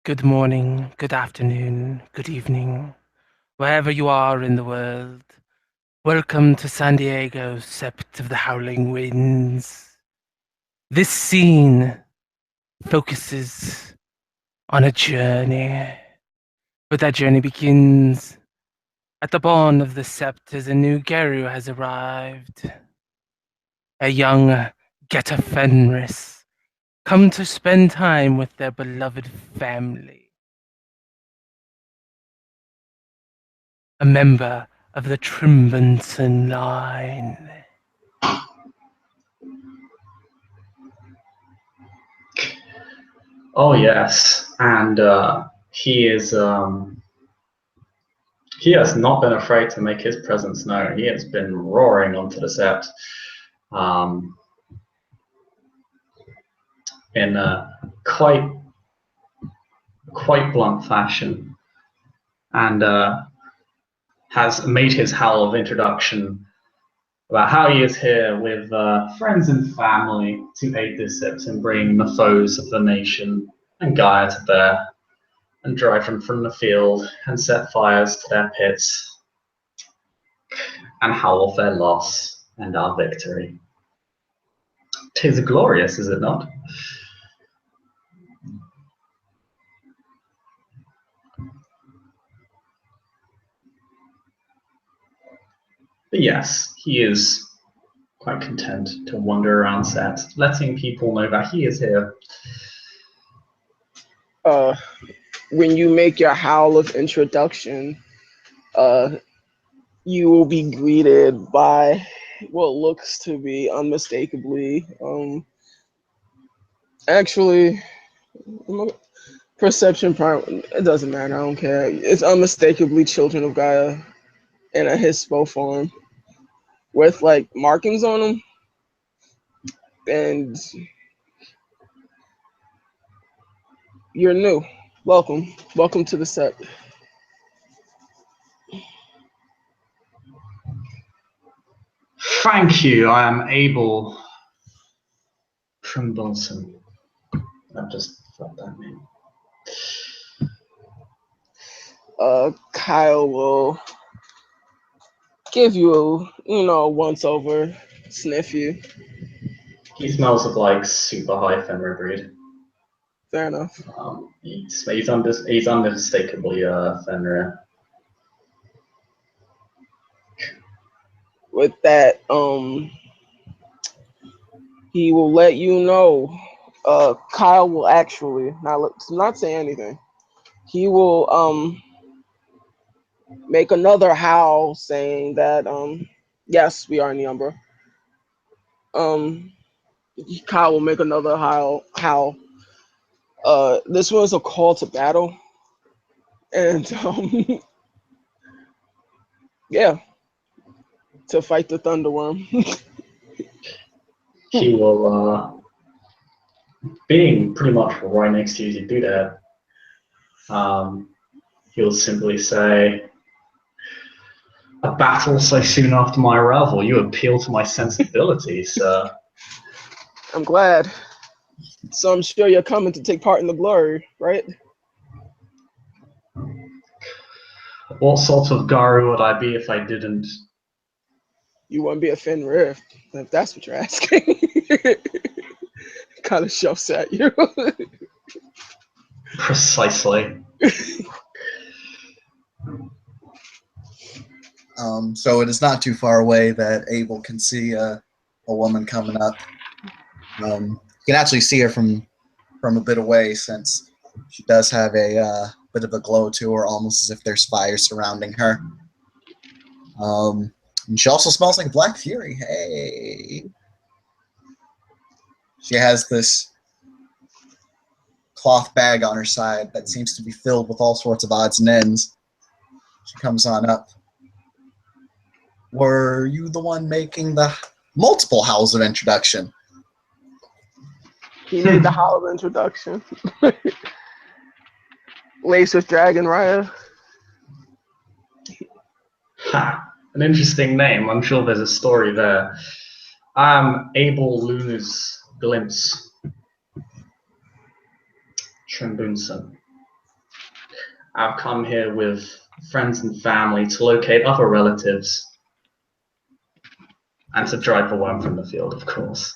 Good morning, good afternoon, good evening, wherever you are in the world. Welcome to San Diego, Sept of the Howling Winds. This scene focuses on a journey, but that journey begins at the dawn of the Sept as a new Geru has arrived. A young Geta Fenris come to spend time with their beloved family. A member of the Trimbenson line. Oh yes, and he has not been afraid to make his presence known. He has been roaring onto the set um, in a quite blunt fashion, and has made his howl of introduction about how he is here with friends and family to aid this sept in bringing the foes of the nation and Gaia to bear, and drive them from the field and set fires to their pits and howl of their loss and our victory. 'Tis glorious, is it not? But yes, he is quite content to wander around set, letting people know that he is here. uh, when you make your howl of introduction, uh, you will be greeted by what looks to be unmistakably, actually, perception prime. It doesn't matter. I don't care. It's unmistakably children of Gaia in a Hispo form with like markings on them, and you're new. Welcome to the set. Thank you, I am Abel Trimblson. I've just felt that name. Kyle will give you, a once over, sniff you. He smells of like super high Fenrir breed. Fair enough. He's unmistakably Fenrir. With that, he will let you know. Kyle will actually not say anything. He will make another howl saying that yes, we are in the Umbra. Um, Kyle will make another howl. This was a call to battle, and yeah, to fight the Thunderworm. He will, being pretty much right next to you as you do that, he'll simply say, "A battle so soon after my arrival, you appeal to my sensibilities, sir." I'm glad. So I'm sure you're coming to take part in the glory, right? What sort of Garu would I be if I didn't? You wouldn't be a Fenrir if that's what you're asking. Kind of shoves at you. Precisely. So it is not too far away that Abel can see a woman coming up. You can actually see her from a bit away, since she does have a bit of a glow to her, almost as if there's fire surrounding her. And she also smells like Black Fury. Hey. She has this cloth bag on her side that seems to be filled with all sorts of odds and ends. She comes on up. Were you the one making the multiple howls of introduction? He made the howl of introduction. Laced with Dragon Raya. Ha! An interesting name. I'm sure there's a story there. I'm Abel Luna's Glimpse. Trimbunson. I've come here with friends and family to locate other relatives and to drive the worm from the field, of course.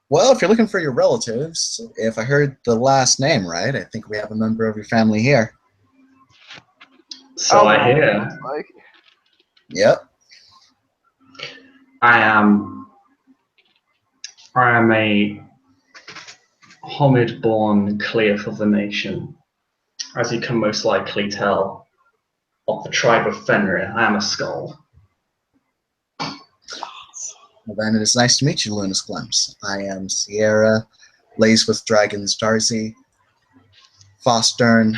Well, if you're looking for your relatives, if I heard the last name right, I think we have a member of your family here. So I hear. Like, Yep. I am a Homid-born Cleof of the nation. As you can most likely tell, of the tribe of Fenrir, I am a skull. Well, then it is nice to meet you, Lunas Glimpse. I am Sierra, Lays with Dragons Darcy, Fostern,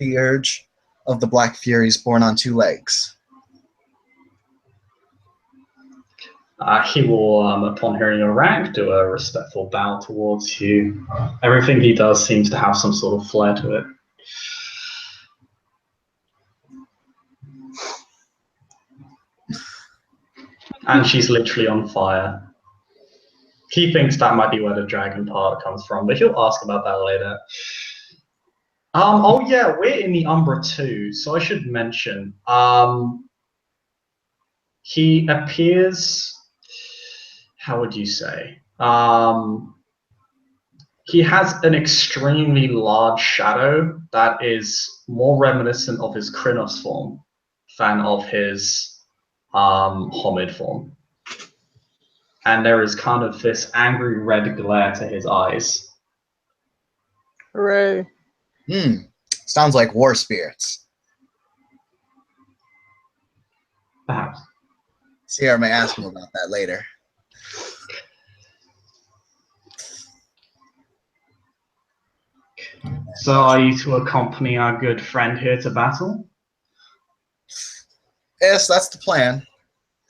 Theurge of the Black Furies, born on 2 legs. He will, upon hearing your rank, do a respectful bow towards you. Everything he does seems to have some sort of flair to it. And she's literally on fire. He thinks that might be where the dragon part comes from, but he'll ask about that later. Oh yeah, we're in the Umbra too, so I should mention. He appears, how would you say? He has an extremely large shadow that is more reminiscent of his Krynos form than of his Homid form. And there is kind of this angry red glare to his eyes. hooray. Sounds like war spirits. Perhaps. Sierra may ask him about that later. So are you to accompany our good friend here to battle? Yes, that's the plan.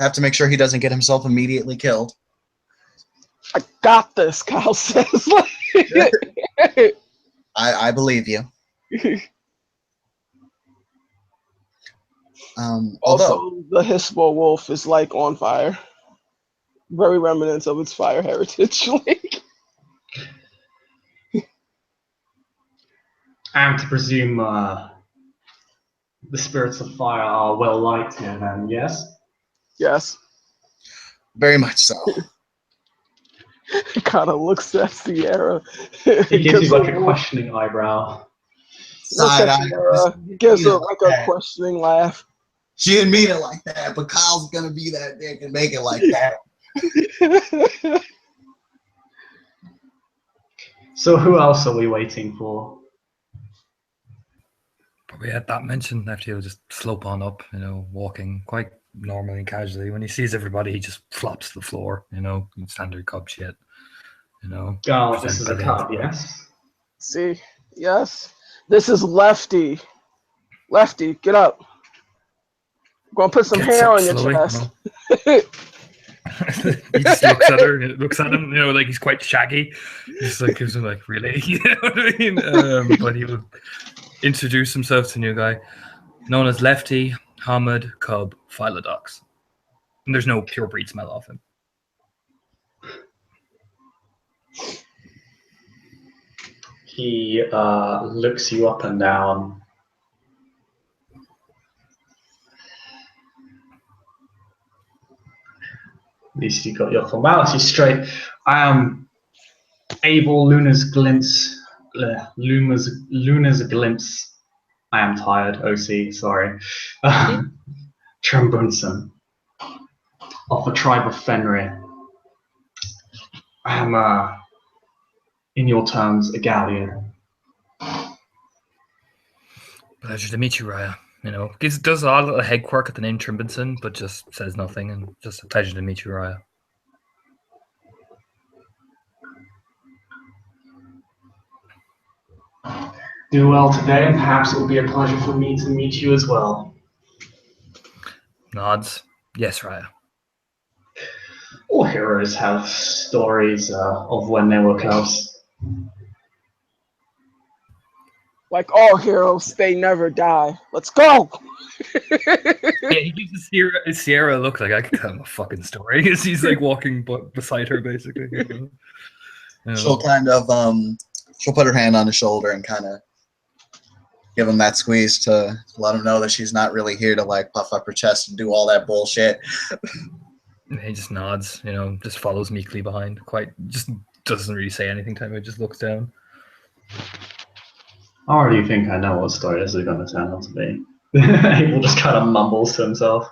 Have to make sure he doesn't get himself immediately killed. I got this, Kyle says. I believe you. Although, Also, the Hispo wolf is like on fire. Very reminiscent of its fire heritage. I am to presume the spirits of fire are well liked here then, yes? Yes. very much so. He kind of looks at Sierra. He gives you like a questioning eyebrow. Looks at Sierra, gives her like a questioning laugh. She didn't mean it like that, but Kyle's gonna be that dick and make it like that. So who else are we waiting for? Probably had that mentioned after he'll just slope on up, walking quite normally and casually. When he sees everybody, he just flops to the floor, standard cub shit. Oh, this is a cub, yes? See, yes. This is Lefty. Lefty, get up. I'm gonna put some hair on your chest. He just looks at her, looks at him, like he's quite shaggy. Just like gives him like, really? You know what I mean? But he will introduce himself to the new guy, known as Lefty, Hamid, Cub, Philodox. And there's no pure breed smell off him. He looks you up and down. At least you got your formality straight. I am Abel Luna's glimpse. Luna's glimpse. I am tired. OC, sorry. Trembunson of the tribe of Fenrir. I am, in your terms, a Gallian. Pleasure to meet you, Raya. Does a little head quirk at the name Trimbenson, but just says nothing, and just a pleasure to meet you, Raya. Do well today, and perhaps it will be a pleasure for me to meet you as well. Nods. Yes, Raya. All heroes have stories of when they were cubs. Like all heroes, they never die. Let's go! Yeah, he gives Sierra a look like I could tell him a fucking story because he's like walking beside her basically. She'll kind of she'll put her hand on his shoulder and kind of give him that squeeze to let him know that she's not really here to like puff up her chest and do all that bullshit. And he just nods, just follows meekly behind. Just doesn't really say anything to him. He just looks down. I already think I know what story this is going to turn out to be. Abel just kind of mumbles to himself.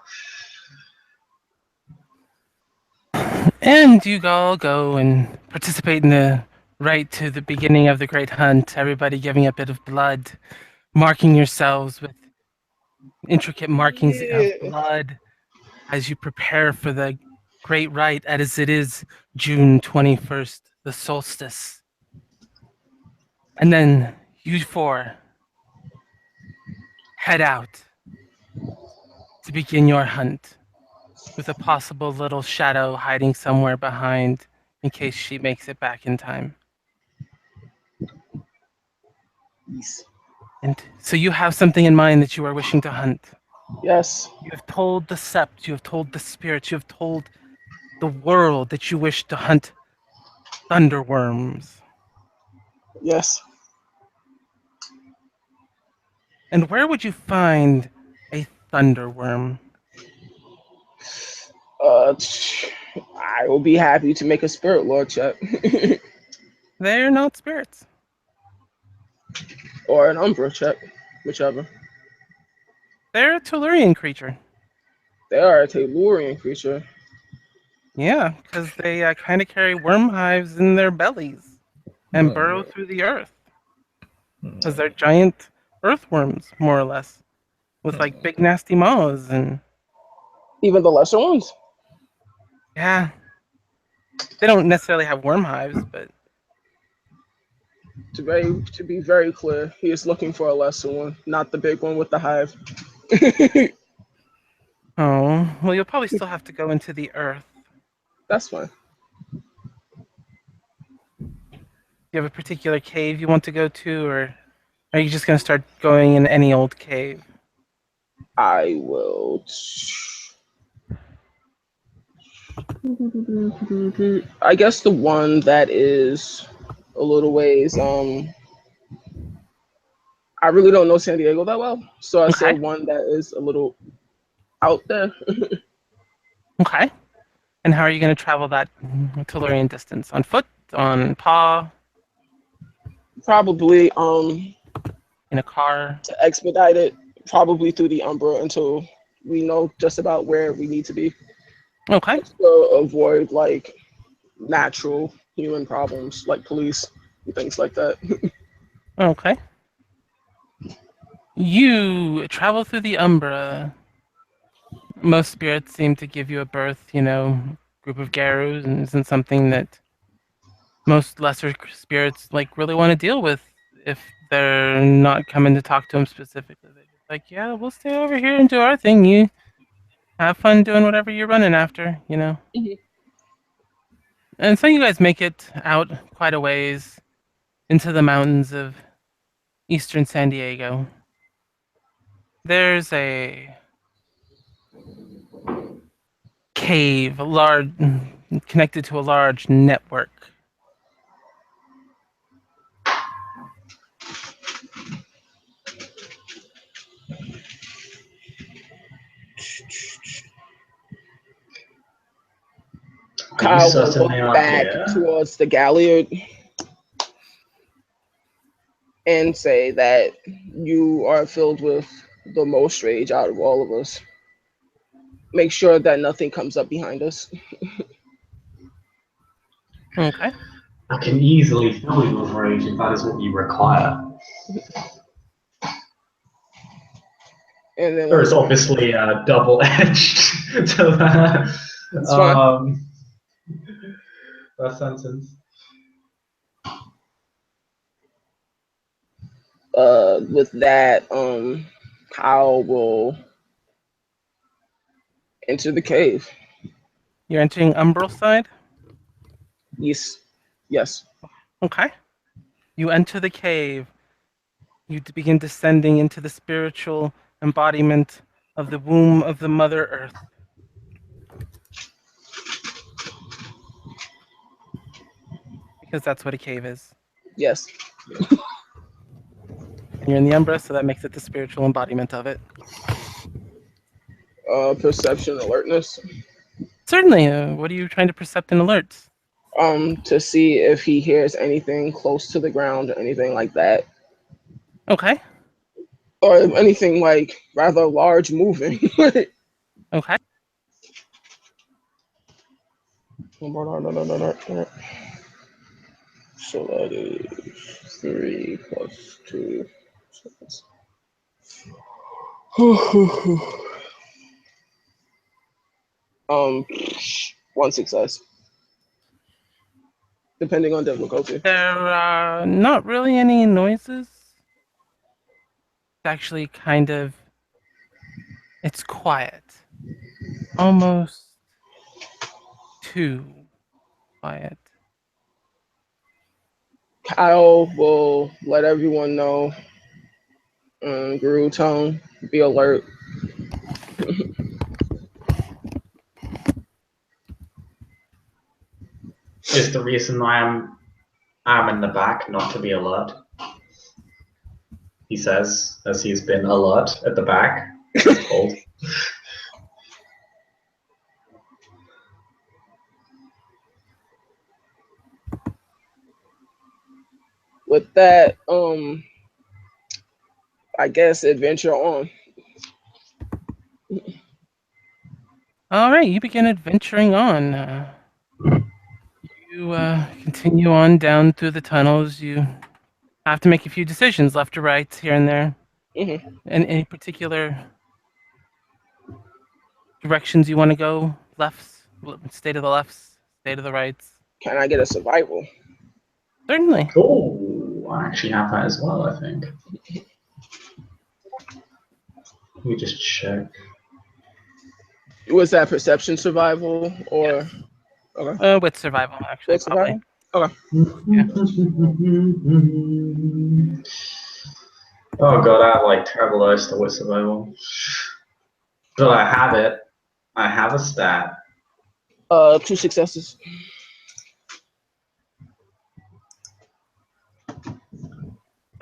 And you all go and participate in the rite to the beginning of the great hunt, everybody giving a bit of blood, marking yourselves with intricate markings of Yeah. blood as you prepare for the great rite, as it is June 21st, the solstice. And then you four head out to begin your hunt, with a possible little shadow hiding somewhere behind in case she makes it back in time. And so you have something in mind that you are wishing to hunt. Yes. You have told the sept, you have told the spirits, you have told the world that you wish to hunt thunderworms. Yes. And where would you find a thunderworm? I will be happy to make a spirit lore check. They're not spirits. Or an umbra check, whichever. They're a Tellurian creature. They are a Tellurian creature. Yeah, because they kind of carry worm hives in their bellies and burrow through the earth. Because they're giant earthworms, more or less, with like big nasty maws and Even the lesser ones? yeah. They don't necessarily have worm hives, but To be very clear, he is looking for a lesser one, not the big one with the hive. oh, well, you'll probably still have to go into the earth. That's fine. You have a particular cave you want to go to, or are you just going to start going in any old cave? I will. I guess the one that is a little ways. I really don't know San Diego that well, so I say Okay. one that is a little out there. Okay. And how are you going to travel that Tellurian distance? On foot? On paw? Probably In a car? to expedite it, probably through the Umbra until we know just about where we need to be. Okay. Just to avoid like natural human problems like police and things like that. Okay. You travel through the Umbra. Most spirits seem to give you a berth, group of Garus, and isn't something that most lesser spirits like really want to deal with if they're not coming to talk to them specifically. They're just like, yeah, we'll stay over here and do our thing. You have fun doing whatever you're running after. Mhm. And so you guys make it out quite a ways into the mountains of eastern San Diego. There's a cave, connected to a large network. Are you Kyle will certain they look are back here? towards the Galliard and say that you are filled with the most rage out of all of us. Make sure that nothing comes up behind us. Okay. I can easily fill you with rage if that is what you require. And then There is obviously a double edge to that, It's fine. that sentence. With that, Kyle will enter the cave. You're entering Umbral side? Yes. Yes. Okay. You enter the cave. You begin descending into the spiritual embodiment of the womb of the Mother Earth. Because that's what a cave is. Yes. And you're in the Umbra, so that makes it the spiritual embodiment of it. Perception, alertness. Certainly. What are you trying to percept and alert? To see if he hears anything close to the ground or anything like that, Okay. or anything like rather large moving. Okay. So that is 3 plus 2. um, 1 success, depending on difficulty. There are not really any noises. It's actually kind of. It's quiet. Almost too quiet. Kyle will let everyone know. Guru tone, be alert. Is the reason I'm in the back not to be alert? He says, as he's been alert at the back. Told. With that, I guess adventure on. All right, you begin adventuring on. You continue on down through the tunnels. You have to make a few decisions, left or right, here and there. Mm-hmm. And any particular directions you want to go? Lefts, stay to the lefts, stay to the rights. Can I get a survival? Certainly. Oh, I actually have that as well, I think. Let me just check. Was that perception survival or? Yes. Okay. With survival, actually, With survival? Okay. Oh god, I have like terrible eyes to with survival. But I have it. I have a stat. 2 successes.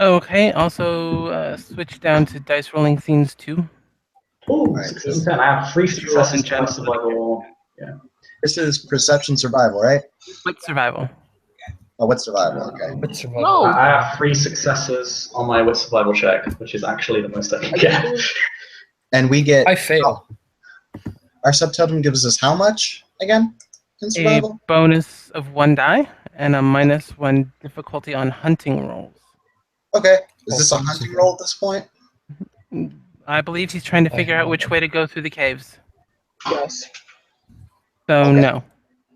Okay, also switch down to dice rolling scenes 2. Oh, Right. 6 and 10. I have 3 If you roll in successes general, plus survival. This is perception survival, right? With survival. Oh, what's survival? Okay. What's survival? No. I have 3 successes on my wit survival check, which is actually the most I can get. And we get I fail. our subtotem gives us how much again in A survival? bonus of 1 die and a -1 difficulty on hunting rolls. Okay. Is this a Also hunting super. roll at this point? I believe he's trying to I figure have out which way to go through the caves. Yes. So Okay. no,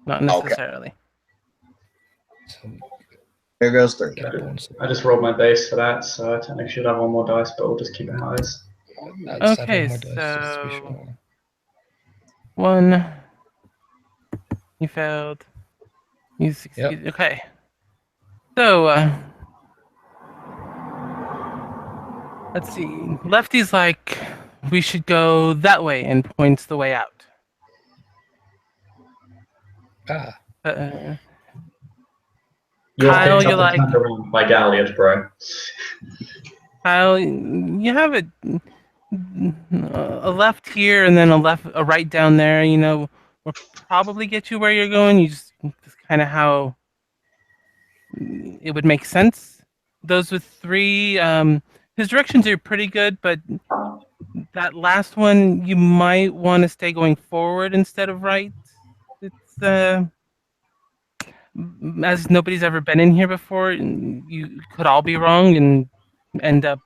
not necessarily. So, Here goes 3. get a bonus. I just rolled my base for that, so I technically should have 1 more dice, but we'll just keep it how it is. Add Okay, 7 more dice just to be so- sure. 1. You failed. You succeeded. Yep. Okay. So, let's see. Lefty's like, we should go that way and points the way out. Ah, You're Kyle, picked you're up and like, turned around by Galliard, bro. Kyle, you have a left here and then a right down there. You know, will probably get you where you're going. You just kind of how it would make sense. Those with 3, his directions are pretty good, but that last one you might want to stay going forward instead of right. It's as nobody's ever been in here before, you could all be wrong and end up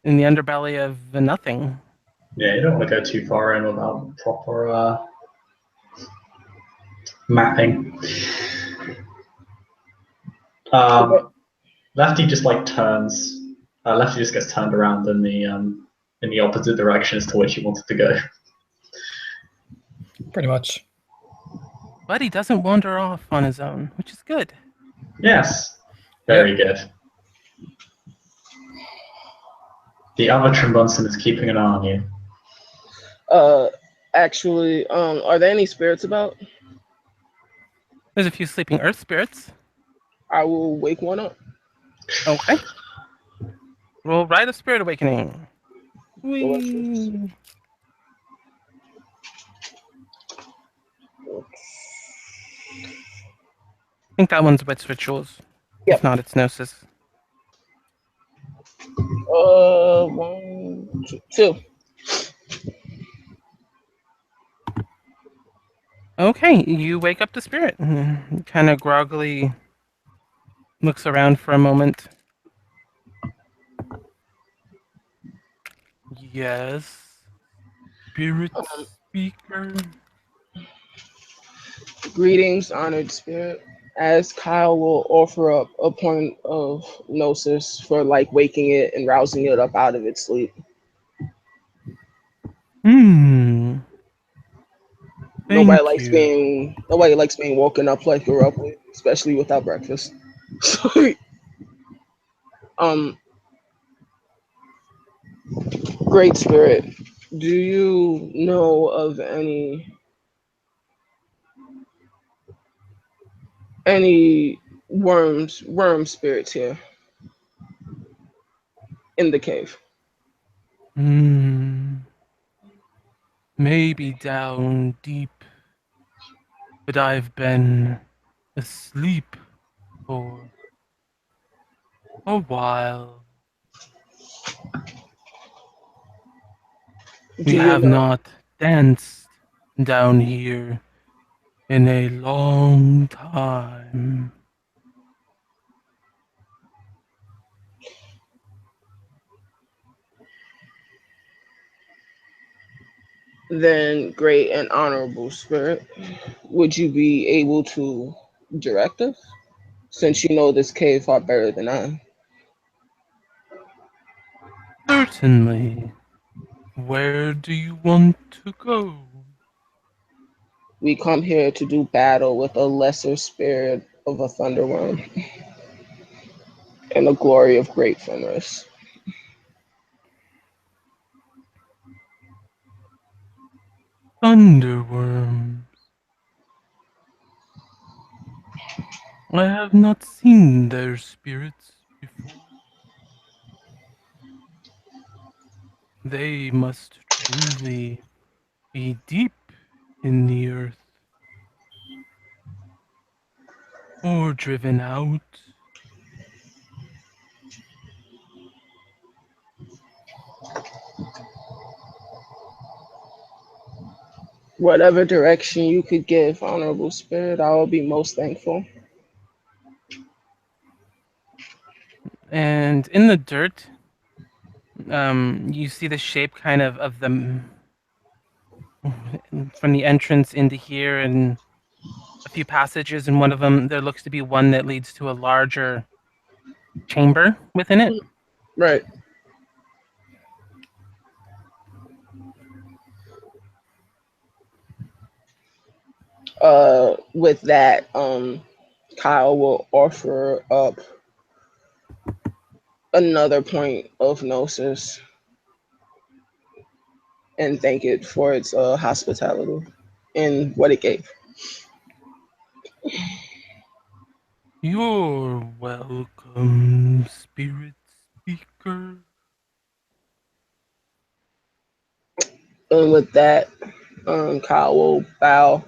in the underbelly of nothing. Yeah, you don't want to go too far in without proper mapping. Lefty just like turns. Lefty just gets turned around in the opposite direction as to which he wanted to go. pretty much. But he doesn't wander off on his own, which is good. Yes, very good. The other Trimbunson is keeping an eye on you. Actually, are there any spirits about? There's a few sleeping earth spirits. I will wake one up. Okay. Roll Rite of Spirit Awakening. Delicious. Whee! I think that one's Witch Rituals. If Yep. not, it's Gnosis. One, two. Okay, you wake up the spirit. Kind of groggily looks around for a moment. Yes, spirit Um, speaker. Greetings, honored spirit. As Kyle will offer up a point of gnosis for like waking it and rousing it up out of its sleep. Thank you. Nobody likes being woken up like you're up with, especially without breakfast. um, Great spirit. Do you know of any worm spirits here in the cave? Maybe down deep, but I've been asleep for a while. Do We you have know? not danced down here in a long time. Then, great and honorable spirit, would you be able to direct us? Since you know this cave far better than I. Certainly. Where do you want to go? We come here to do battle with a lesser spirit of a thunderworm and the glory of great Fenris. Thunderworms. I have not seen their spirits before. They must truly be deep in the earth or driven out. Whatever direction you could give, honorable spirit, I will be most thankful. And in the dirt, you see the shape kind of the from the entrance into here, and a few passages. And one of them, there looks to be one that leads to a larger chamber within it. Right. With that, Kyle will offer up another point of gnosis and thank it for its hospitality and what it gave. You're welcome, spirit speaker. And with that, Kyle will bow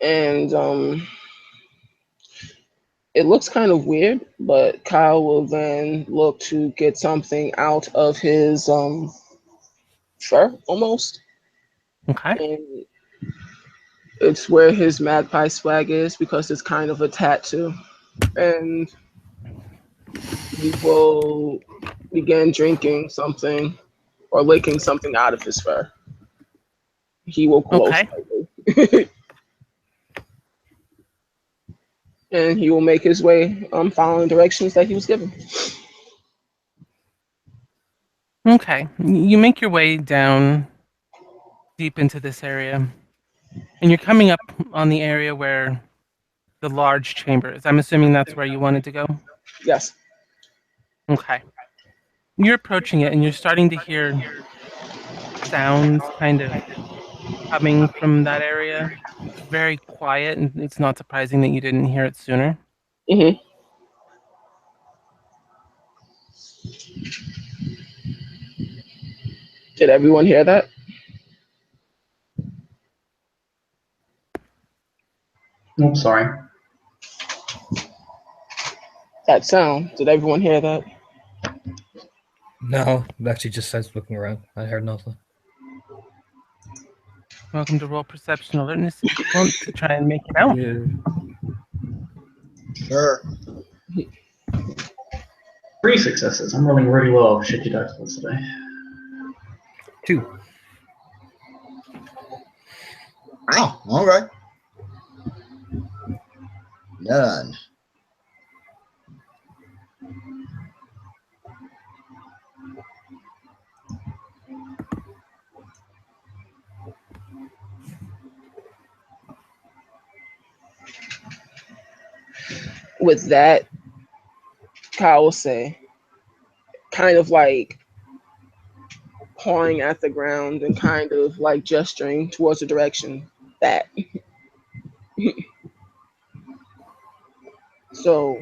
and it looks kind of weird, but Kyle will then look to get something out of his fur almost. Okay. And it's where his magpie swag is because it's kind of a tattoo. And he will begin drinking something or licking something out of his fur. He will glow Okay. slightly. And he will make his way following directions that he was given. Okay. You make your way down deep into this area, and you're coming up on the area where the large chamber is. I'm assuming that's where you wanted to go. Yes. Okay. You're approaching it, and you're starting to hear sounds kind of coming from that area. It's very quiet, and it's not surprising that you didn't hear it sooner. hmm Did everyone hear that? Oops, sorry. That sound. Did everyone hear that? No, actually just starts looking around. I heard nothing. Welcome to roll perception alertness if you want to try and make it out. Yeah. Sure. 3 successes. I'm rolling really well of shitty dice rolls today. 2. Wow. All right. None. With that, Kyle will say, kind of like pawing at the ground and kind of like gesturing towards the direction that. So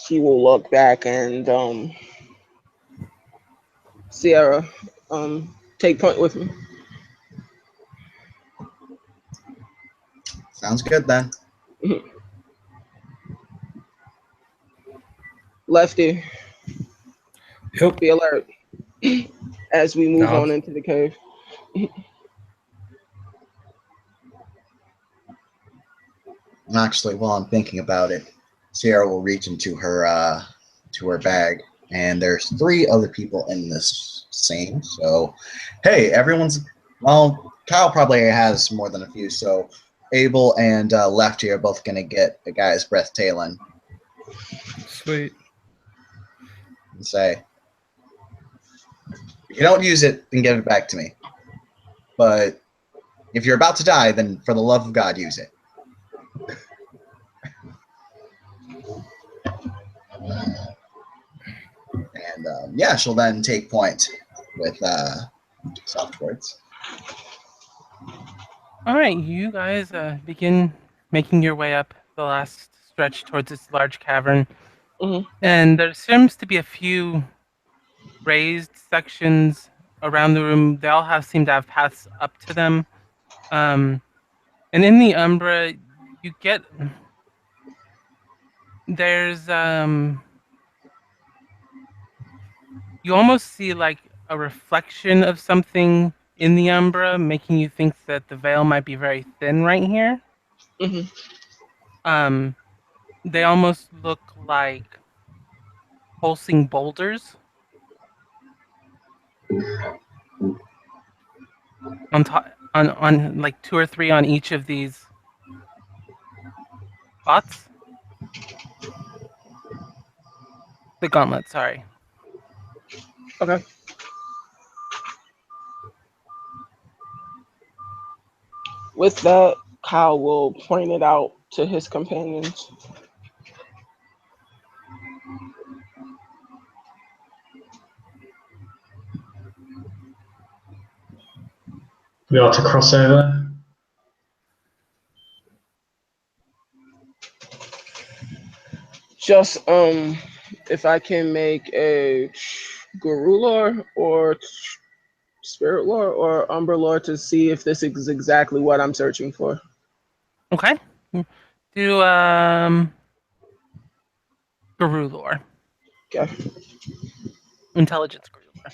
he will look back and Sierra, take point with me. Sounds good then. Lefty, Yep. be alert as we move No. on into the cave. Actually, while I'm thinking about it, Sierra will reach into her bag, and there's 3 other people in this scene. So, hey, well, Kyle probably has more than a few. So, Abel and Lefty are both gonna get a guy's breath tailing Sweet. and say, "If you don't use it, then give it back to me. But if you're about to die, then for the love of God, use it." And yeah, she'll then take point with soft words. All right, you guys begin making your way up the last stretch towards this large cavern. Mhm. And there seems to be a few raised sections around the room. They all seem to have paths up to them. And in the Umbra, you get there's you almost see like a reflection of something in the Umbra, making you think that the veil might be very thin right here. Mhm. They almost look like pulsing boulders on top, on like 2 or 3 on each of these spots. The gauntlet, sorry. Okay. With that, Kyle will point it out to his companions. We are to cross over. Just if I can make a guru lore or spirit lore or umber lore to see if this is exactly what I'm searching for. Okay. Do Guru lore. Okay. Intelligence Guru lore.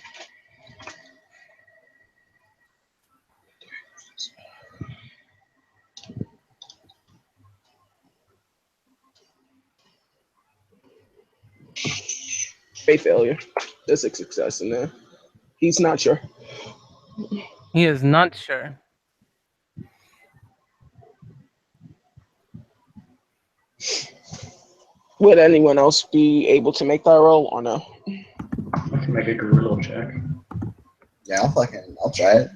A failure. There's a success in there. He's not sure. He is not sure. Would anyone else be able to make that roll or no? I can make a gorilla check. Yeah, I'll try it.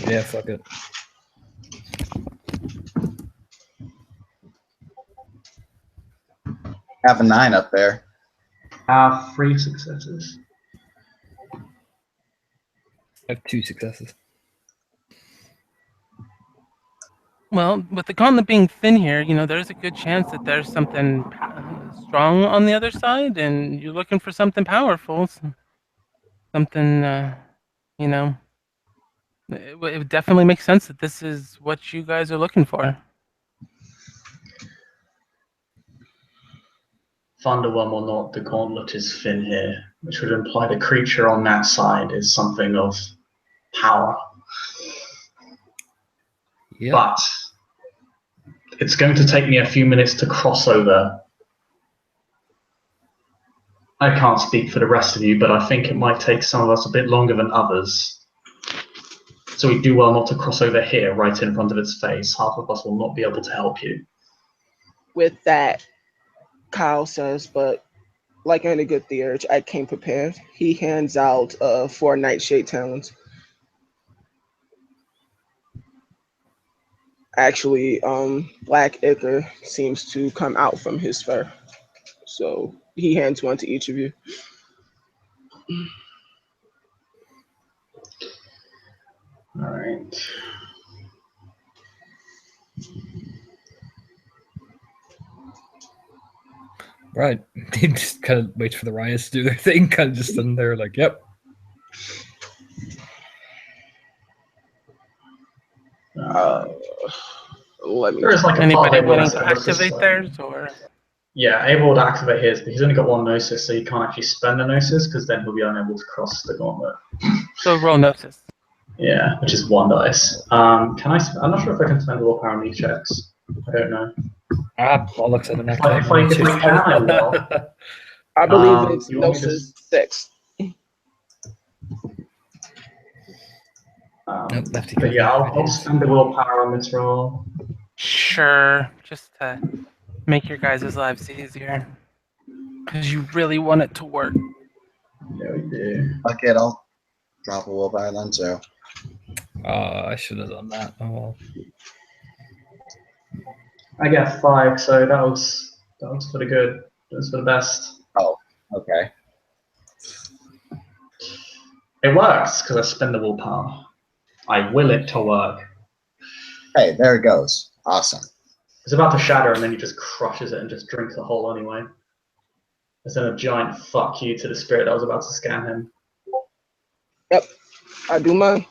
Yeah, fuck it. Have a 9 up there. Have 3 successes. I have 2 successes. Well, with the gauntlet being thin here, there's a good chance that there's something strong on the other side, and you're looking for something powerful. So something, you know, it definitely makes sense that this is what you guys are looking for. Thunderworm or not, the gauntlet is thin here, which would imply the creature on that side is something of power. Yeah. But it's going to take me a few minutes to cross over. I can't speak for the rest of you, but I think it might take some of us a bit longer than others. So we do well not to cross over here, right in front of its face. Half of us will not be able to help you. With that, Kyle says, but like any good theurge, I came prepared. He hands out 4 nightshade talons. Actually, black ichor seems to come out from his fur. So he hands one to each of you. All right. Right. He just kind of waits for the riots to do their thing, kind of just stand there like, yep. Let me. There is like a Anybody part willing to activate theirs, or? Yeah, able to activate his, but he's only got 1 Gnosis, so he can't actually spend a Gnosis, because then he'll be unable to cross the gauntlet. So roll Gnosis. Yeah, which is 1 dice. I'm not sure if I can spend willpower on these checks. I don't know. Bollocks, I don't If I can, I will. I believe it's you want me to Gnosis 6. Nope, lefty But yeah, I'll can't. spend the willpower on this roll. Sure, just to make your guys' lives easier. Because you really want it to work. Yeah, we do. Fuck it, I'll drop a willpower then, so. I should have done that. Oh well. I get 5, so that was for the good. That was for the best. Oh, okay. It works because I spend the willpower. I will it to work. Hey, there it goes. Awesome. It's about to shatter, and then he just crushes it and just drinks the whole anyway. It's then a giant fuck you to the spirit that was about to scan him. Yep, I do mine.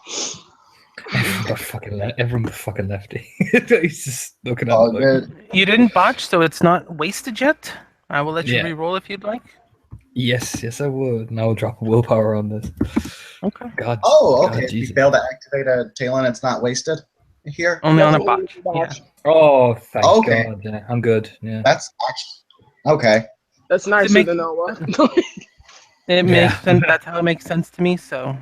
Everyone but fucking lefty. He's just looking at All it like, good. You didn't botch, so it's not wasted yet. I will let you Yeah. re-roll if you'd like. yes, I would. And I will drop a willpower on this. Okay. God. Oh, God, okay. If you Jesus. fail to activate a talent, it's not wasted here. Only on a That's botch. only Yeah. botch. Oh, thank Okay. God. Yeah, I'm good. Yeah. That's actually okay. That's nicer make- than Noah. It Yeah. makes sense. That's how it makes sense to me. So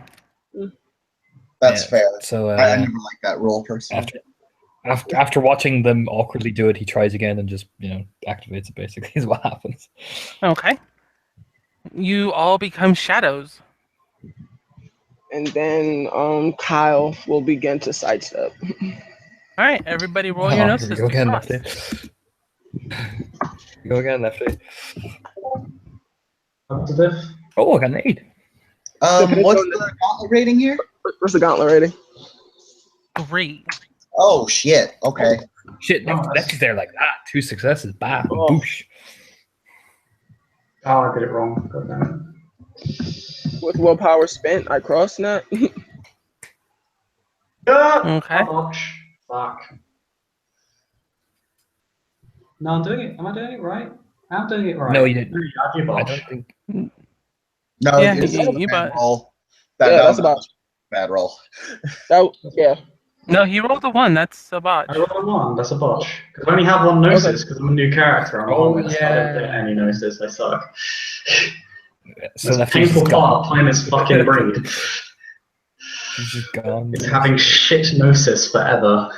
That's Yeah, fair. So I never liked that rule personally. after watching them awkwardly do it, he tries again and just activates it. Basically, is what happens. okay. You all become shadows. And then Kyle will begin to sidestep. All right, everybody, roll your Here Gnosis we go to again, cross. lefty. Go again, lefty. Up to this? Oh, I got an 8. Depends What's on the gauntlet rating here? What's the gauntlet rating? 3. Oh shit. Okay. Shit, Nice. lefty's there like that. 2 successes. Bam, Oh. boosh. Oh, I did it wrong. God damn With willpower spent, I cross net. it. Ah! Okay. Ouch. Fuck. No, I'm doing it. Am I doing it right? I'm doing it right. No, you didn't. Yeah, you I botch. don't think. No, Yeah, it's you a bad bet. roll. Yeah, that's about- bad roll. Yeah. No, he rolled a 1. That's a botch. I rolled a 1. That's a botch. Because I only have 1 Gnosis because I'm a new character. I'm Oh, honest. I don't get yeah. any Gnosis. I suck. So That's lefty's painful just part gone. of playing this fucking breed. He's just gone. It's having shit Gnosis forever.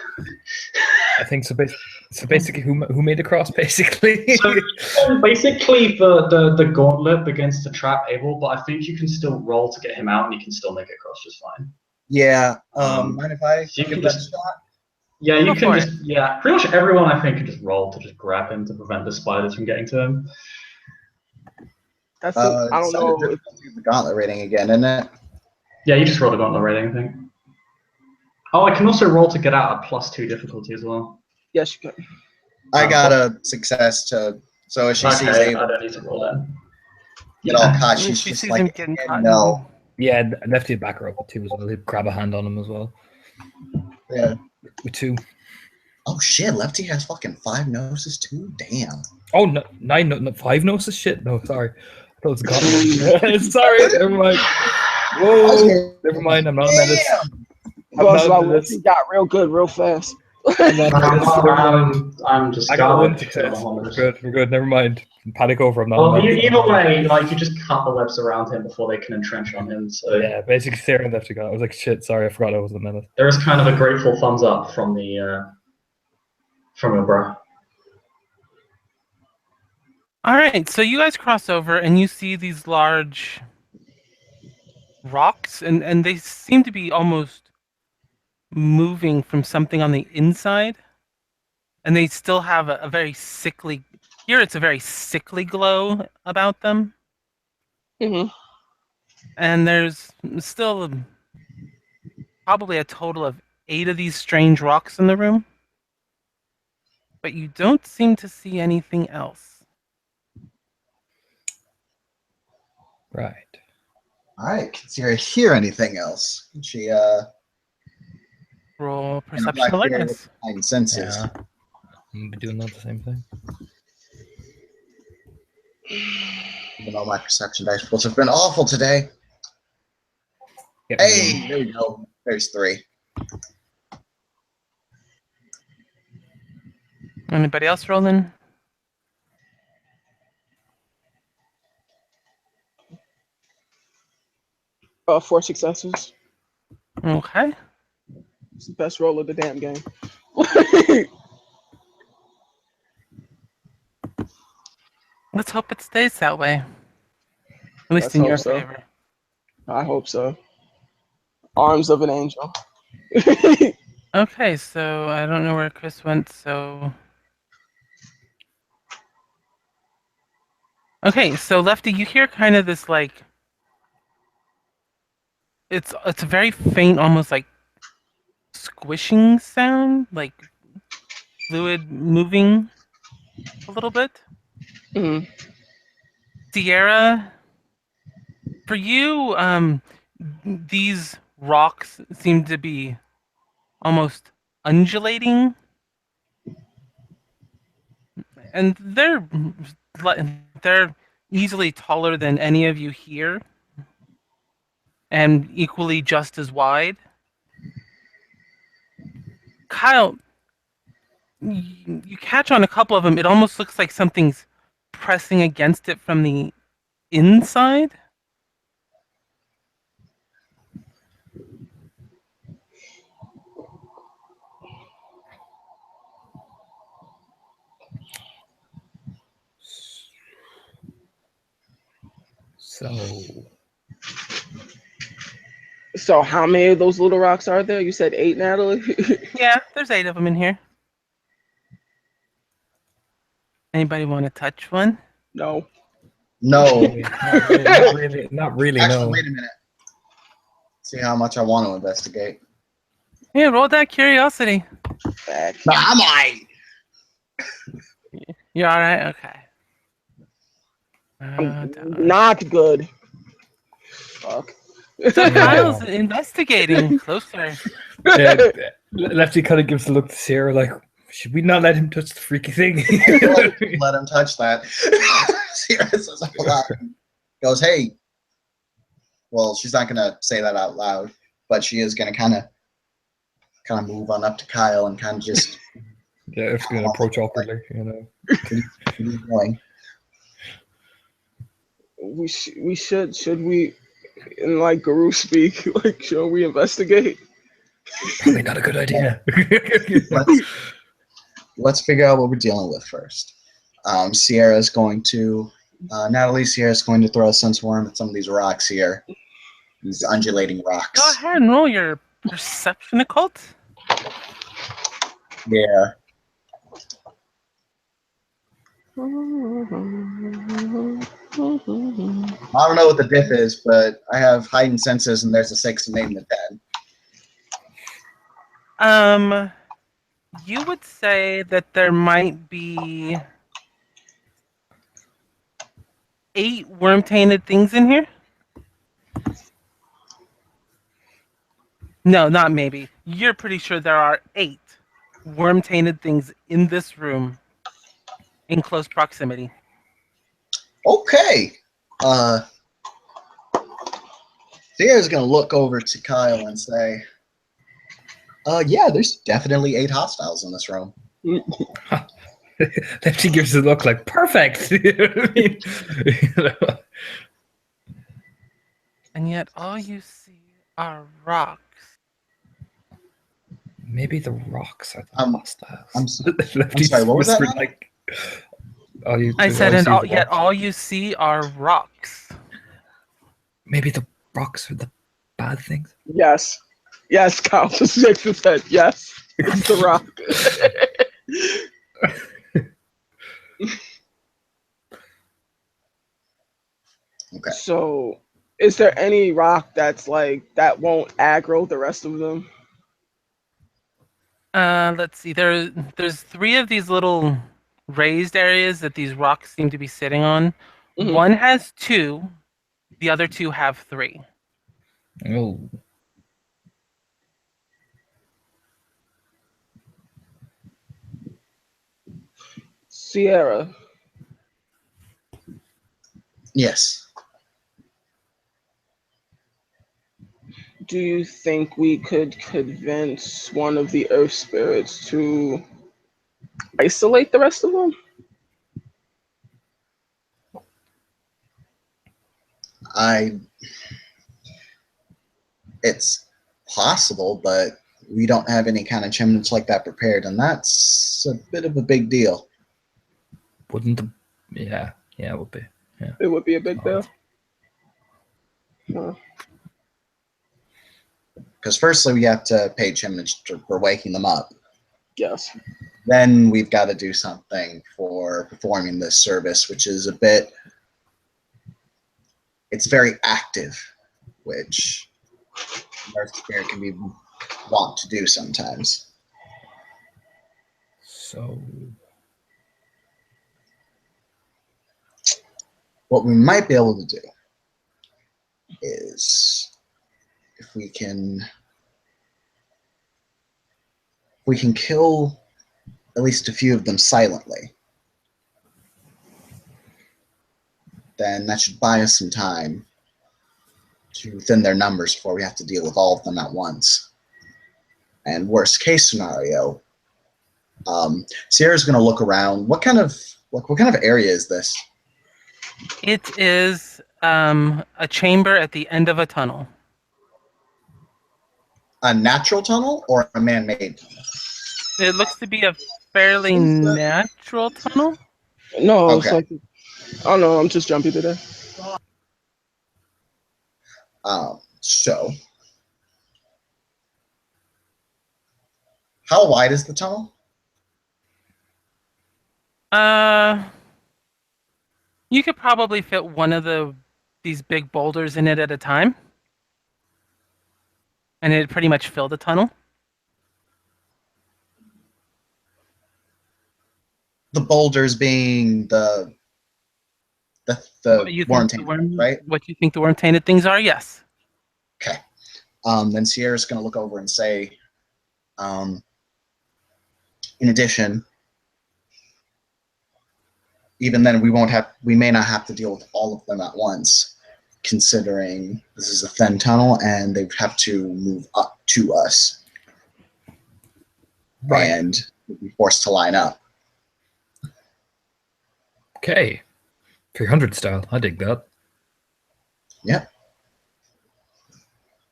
I think so. Basically, who made the cross? Basically. So basically, the gauntlet begins to trap Abel, but I think you can still roll to get him out, and you can still make it cross just fine. Yeah. Mind if I You can give that a just- shot? Yeah, you Go can for just pretty much everyone I think can just roll to just grab him to prevent the spiders from getting to him. That's I don't it's know. under difficulty of the gauntlet rating again, isn't it? Yeah, you just roll the gauntlet rating, I think. Oh, I can also roll to get out at +2 difficulty as well. Yes, you can. I got a success to. So if she sees Okay, I Abel don't need to roll then. get all caught, She she's just sees like, him getting caught. no. Yeah, Lefty would back her up with 2 as well. He'd grab a hand on him as well. Yeah. With 2. Oh shit, Lefty has fucking 5 noses too? Damn. Oh, no, 9, no, 5 noses? Shit, no, sorry. I thought it was a god. Sorry, never mind. Whoa, never mind. I'm not a menace. I was about Lefty got real good real fast. I'm not a menace. Never mind. I'm just I got 1 to success. be honest. We're good. Never mind. Panic over. I'm not a Well, menace. either way, like you just cut the webs around him before they can entrench on him. So Yeah, basically staring left to go. I was like, shit, sorry, I forgot I was a menace. there is kind of a grateful thumbs up from Ibra. All right, so you guys cross over and you see these large rocks, and they seem to be almost moving from something on the inside, and they still have a very sickly. Here, it's a very sickly glow about them, Mm-hmm. and there's still probably a total of 8 of these strange rocks in the room, but you don't seem to see anything else. Right. All right, can Sierra hear anything else? She Roll and perception Black Fairy awareness. with heightened senses. Yeah. I'm doing not the same thing. Even though my perception dice rolls have been awful today. Get Hey, me there we go. There's 3. Anybody else rolling? Four successes. Okay. It's the best roll of the damn game. Let's hope it stays that way. At least Let's in hope your so. favor. I hope so. Arms of an angel. Okay, so I don't know where Chris went, so... Okay, so Lefty, you hear kind of this, like... It's a very faint, almost like squishing sound, like fluid moving a little bit. Mhm. Sierra, for you, these rocks seem to be almost undulating, and they're easily taller than any of you here, and equally just as wide. Kyle, you catch on a couple of them. It almost looks like something's pressing against it from the inside. So, So how many of those little rocks are there? You said 8, Natalie? Yeah, there's 8 of them in here. Anybody want to touch one? No. No. not really, Actually, no. wait a minute. See how much I want to investigate. Yeah, roll that curiosity. Back. Nah, I'm alright. You all right? Okay. Not good. Fuck. So Yeah. Kyle's investigating closer. Yeah, Lefty kind of gives a look to Sierra like, should we not let him touch the freaky thing? Let him touch that. Sierra says out loud. Goes, hey. Well, she's not gonna say that out loud, but she is gonna kind of move on up to Kyle and kind of just Yeah, it's going to approach awkwardly, you know. keep going. Should we, in like Guru speak, like, should we investigate? Probably not a good idea. Let's figure out what we're dealing with first. Sierra's going to, Sierra's going to throw a sense worm at some of these rocks here. These undulating rocks. Go ahead and roll your perception occult. Yeah. I don't know what the diff is, but I have heightened senses, and there's a 6 and 8 and a 10. You would say that there might be 8 worm-tainted things in here. No, not maybe. You're pretty sure there are 8 worm-tainted things in this room in close proximity. Okay. Sierra's gonna look over to Kyle and say, yeah, there's definitely 8 hostiles in this room. Then she gives a look like perfect. You know what I mean? You know? And yet all you see are rocks. Maybe the rocks are the I'm hostiles. I'm sorry, what was that whispered now? like, all you, I said, you and see is the yet rocks. all you see are rocks. Maybe the rocks are the bad things. Yes. Yes, Kyle just shakes his head. Yes. It's the rock. Okay. So, is there any rock that's like that won't aggro the rest of them? Let's see. There's 3 of these little raised areas that these rocks seem to be sitting on. Hmm. One has 2, the other 2 have 3. Oh, Sierra, Yes. do you think we could convince one of the earth spirits to isolate the rest of them? It's possible, but we don't have any kind of chimneys like that prepared, and that's a bit of a big deal. wouldn't the. Yeah, it would be. Yeah. It would be a big Odd. deal. Huh. Because firstly, we have to pay chimneys for waking them up. Yes. Then we've got to do something for performing this service, which is it's very active, which Earth Spirit can be want to do sometimes. So, What we might be able to do is if we can kill at least a few of them silently, then that should buy us some time to thin their numbers before we have to deal with all of them at once. And worst case scenario, Sierra's going to look around. What kind of area is this? It is a chamber at the end of a tunnel. Uh, A natural tunnel or a man-made tunnel? It looks to be a fairly natural tunnel. No, it's Okay. like, I don't know, I'm just jumpy today. So, how wide is the tunnel? You could probably fit one of these big boulders in it at a time, and it'd pretty much fill the tunnel. The boulders being the What you think the worm, right? What you think the worm-tainted things are? Yes. Okay. Then Sierra's going to look over and say, in addition, even then we may not have to deal with all of them at once, considering this is a thin tunnel and they have to move up to us. right. And be forced to line up. Okay. 300 style. I dig that. Yep.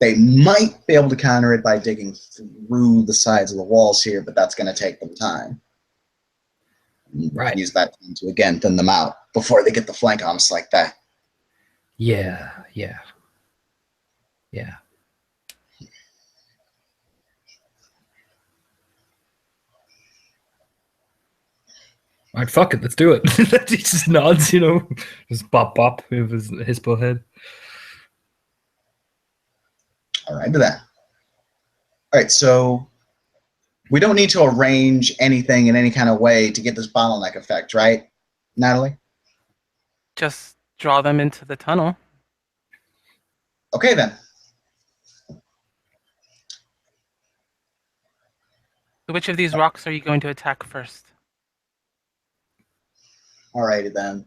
They might be able to counter it by digging through the sides of the walls here, but that's going to take them time. Right. Use that time to, again, thin them out before they get the flank on us like that. Yeah. All right, fuck it, let's do it. He just nods, just bop with his bull head. All right, to that. All right, so we don't need to arrange anything in any kind of way to get this bottleneck effect, right, Natalie? Just draw them into the tunnel. Okay, then. So which of these rocks are you going to attack first? Alrighty then.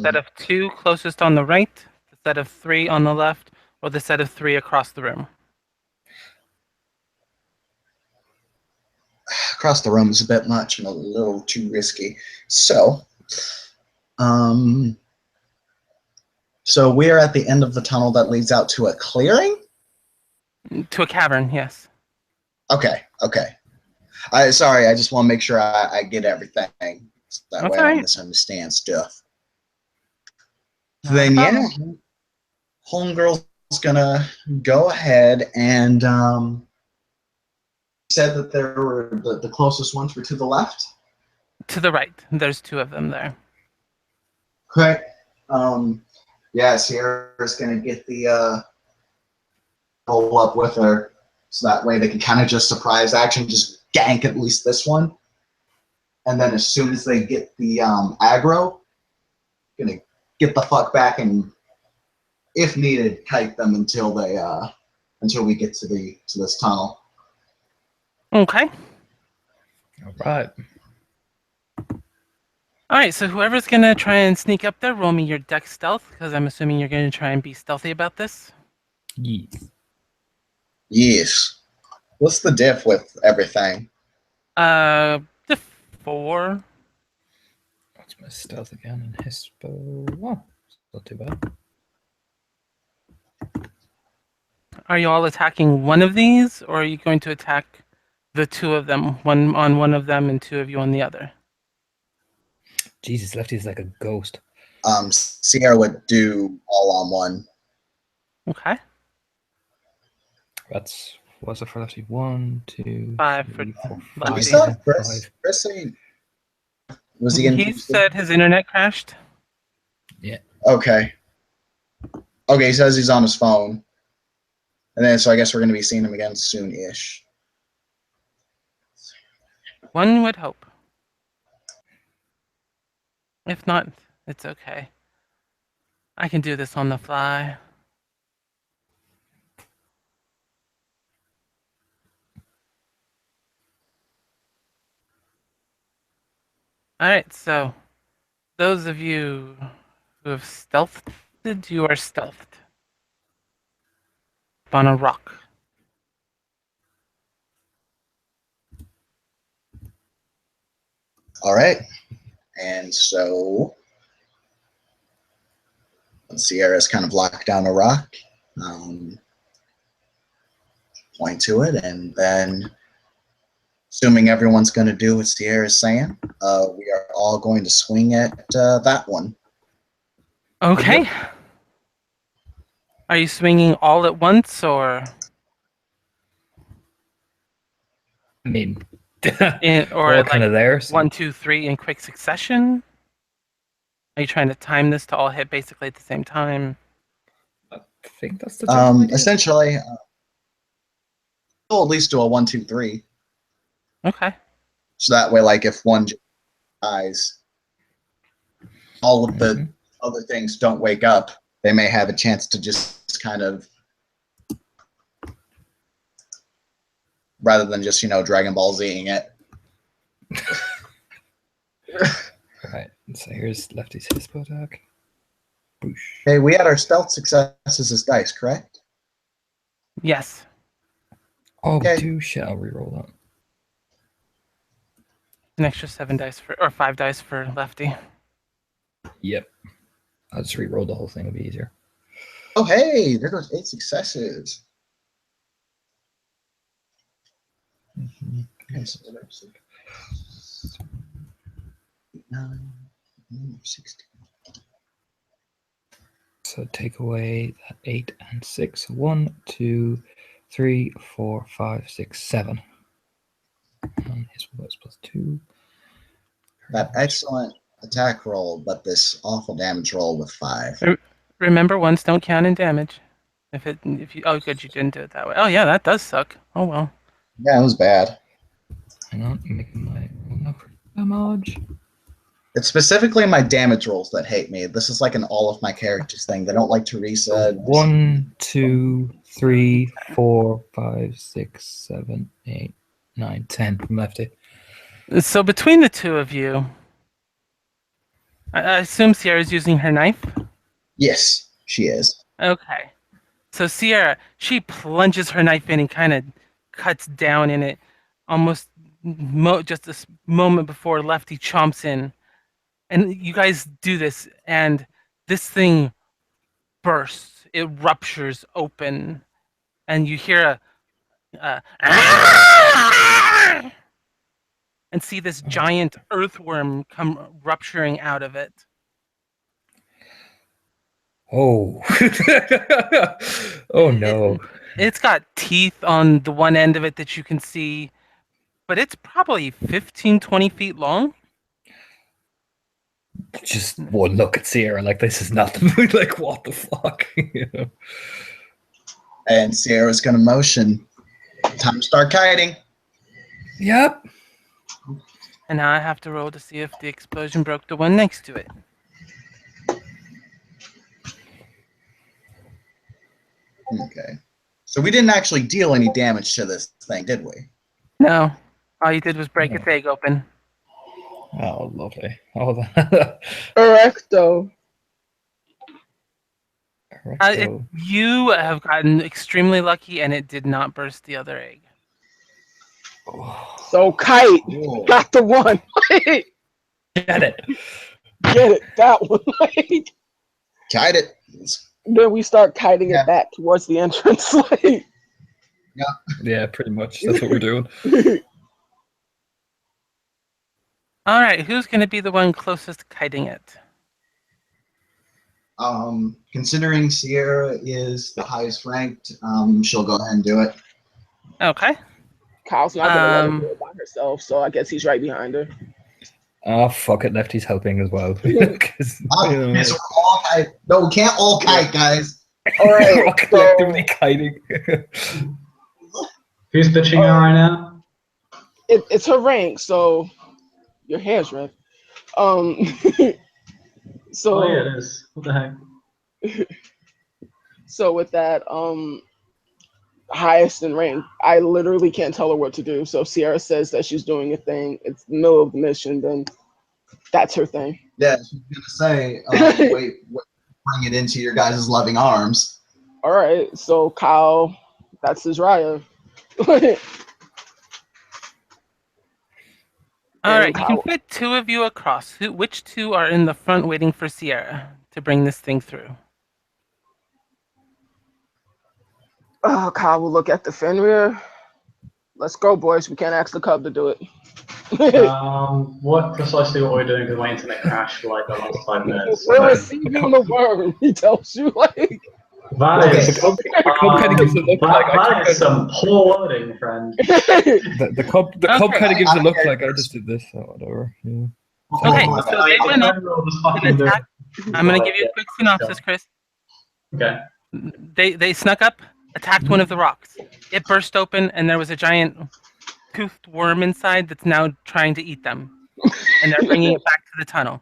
Set of 2 closest on the right, the set of 3 on the left, or the set of 3 across the room? Across the room is a bit much and a little too risky. So, so we are at the end of the tunnel that leads out to a clearing? To a cavern, yes. Okay. Sorry, I just want to make sure I get everything. So that That's way I all don't right. misunderstand stuff. Not a Then yeah, problem. homegirl's gonna go ahead and said that there were the closest ones were to the left. To the right. There's 2 of them there. Okay. Yeah, Sierra's gonna get the pull up with her, so that way they can kind of just surprise action, just gank at least this one, and then as soon as they get the aggro, gonna get the fuck back and, if needed, kite them until we get to this tunnel. Okay. All right. All right, so whoever's going to try and sneak up there, roll me your deck stealth, because I'm assuming you're going to try and be stealthy about this. Yes. Yes. What's the diff with everything? The 4. What's my stealth again? And Hispo. Oh, it's not too bad. Are you all attacking one of these, or are you going to attack the 2 of them, one on one of them and 2 of you on the other? Jesus, Lefty is like a ghost. Sierra would do all on one. Okay. That's what's it for Lefty? 1, 2, 5 3, for 4, Lefty. 5. We still have Five. Chris. Chris, was he in? He said his internet crashed. Okay. Okay, he says he's on his phone. And then, so I guess we're going to be seeing him again soon-ish. One would hope. If not, it's okay. I can do this on the fly. Alright, so those of you who have stealthed, you are stealthed. Up on a rock. All right. And so Sierra's kind of locked down a rock. Point to it, and then, assuming everyone's going to do what Sierra's saying, we are all going to swing at that one. Okay. Yep. Are you swinging all at once, or I mean, or all kind of there. So 1, 2, 3 in quick succession? Are you trying to time this to all hit basically at the same time? I think that's the general idea. Essentially, we'll at least do a 1, 2, 3. Okay. So that way, like, if one dies, all of the other things don't wake up, they may have a chance to just kind of, rather than just, Dragon Ball Z-ing it. Right. So here's Lefty's Hispo attack. Boosh. Hey, we had our stealth successes as dice, correct? Yes. Oh, Okay. we do. Shit, I'll reroll that. An extra 7 dice or 5 dice for Lefty. Yep. I'll just reroll the whole thing. It'll be easier. Oh, hey, there goes 8 successes. Okay, so that's 9, 16. So take away that 8 and 6. 1, 2, 3, 4, 5, 6, 7. And his was +2. That excellent attack roll, but this awful damage roll with 5. Remember, ones don't count in damage. If you oh good, you didn't do it that way. Oh yeah, that does suck. Oh well. Yeah, it was bad. Hang on, making my damage. It's specifically my damage rolls that hate me. This is like an all of my characters thing. They don't like to reset. 1, 2, 3, 4, 5, 6, 7, 8, 9, 10 from lefty. So between the two of you, I assume Sierra's using her knife? Yes, she is. Okay. So Sierra, she plunges her knife in and kind of cuts down in it, almost just a moment before Lefty chomps in. And you guys do this, and this thing bursts. It ruptures open, and you hear a and see this giant earthworm come rupturing out of it. Oh. Oh no. It's got teeth on the one end of it that you can see, but it's probably 15, 20 feet long. Just one look at Sierra like this is nothing. Like, what the fuck? You know? And Sierra's going to motion. Time to start kiting. Yep. And now I have to roll to see if the explosion broke the one next to it. Okay. So we didn't actually deal any damage to this thing, did we? No, all you did was break its egg open. Oh, lovely. Oh, that. Erecto. You have gotten extremely lucky, and it did not burst the other egg. So kite Cool. got the one. Get it. Get it, that one. Kite it. Then we start kiting Yeah. it back towards the entrance. Yeah, pretty much. That's what we're doing. All right, who's going to be the one closest to kiting it? Considering Sierra is the highest ranked, she'll go ahead and do it. Okay. Kyle's not gonna let her do it by herself, so I guess he's right behind her. Oh, fuck it. Lefty's helping as well. 'Cause, Yes, we're all kite. No, we can't all kite, guys. All we're all right, collectively kiting. Who's pitching her right now? it's her rank, so your hair's red. So Oh yeah, it is. What the heck? so with that, highest in rank, I literally can't tell her what to do. So Sierra says that she's doing a thing. It's the middle of the mission, then that's her thing. Yeah, she's gonna say, wait, bring it into your guys' loving arms. All right, so Kyle, that's his Raya. All right, you can Kyle, fit two of you across. Which two are in the front waiting for Sierra to bring this thing through? Kyle will look at the Fenrir. Let's go, boys. We can't ask the cub to do it. What precisely what we're doing because my internet crashed for like the last 5 minutes. We're receiving the worm. He tells you like. That is, The cub kind of gives a look like that is some poor wording, friend. the cub kind of gives a look Okay. like I just did this or whatever. Yeah. Okay, Oh, so they went up. I'm I'm going to give you a quick synopsis, Chris. Okay. They snuck up, attacked one of the rocks. It burst open, and there was a giant toothed worm inside that's now trying to eat them. And they're bringing it back to the tunnel.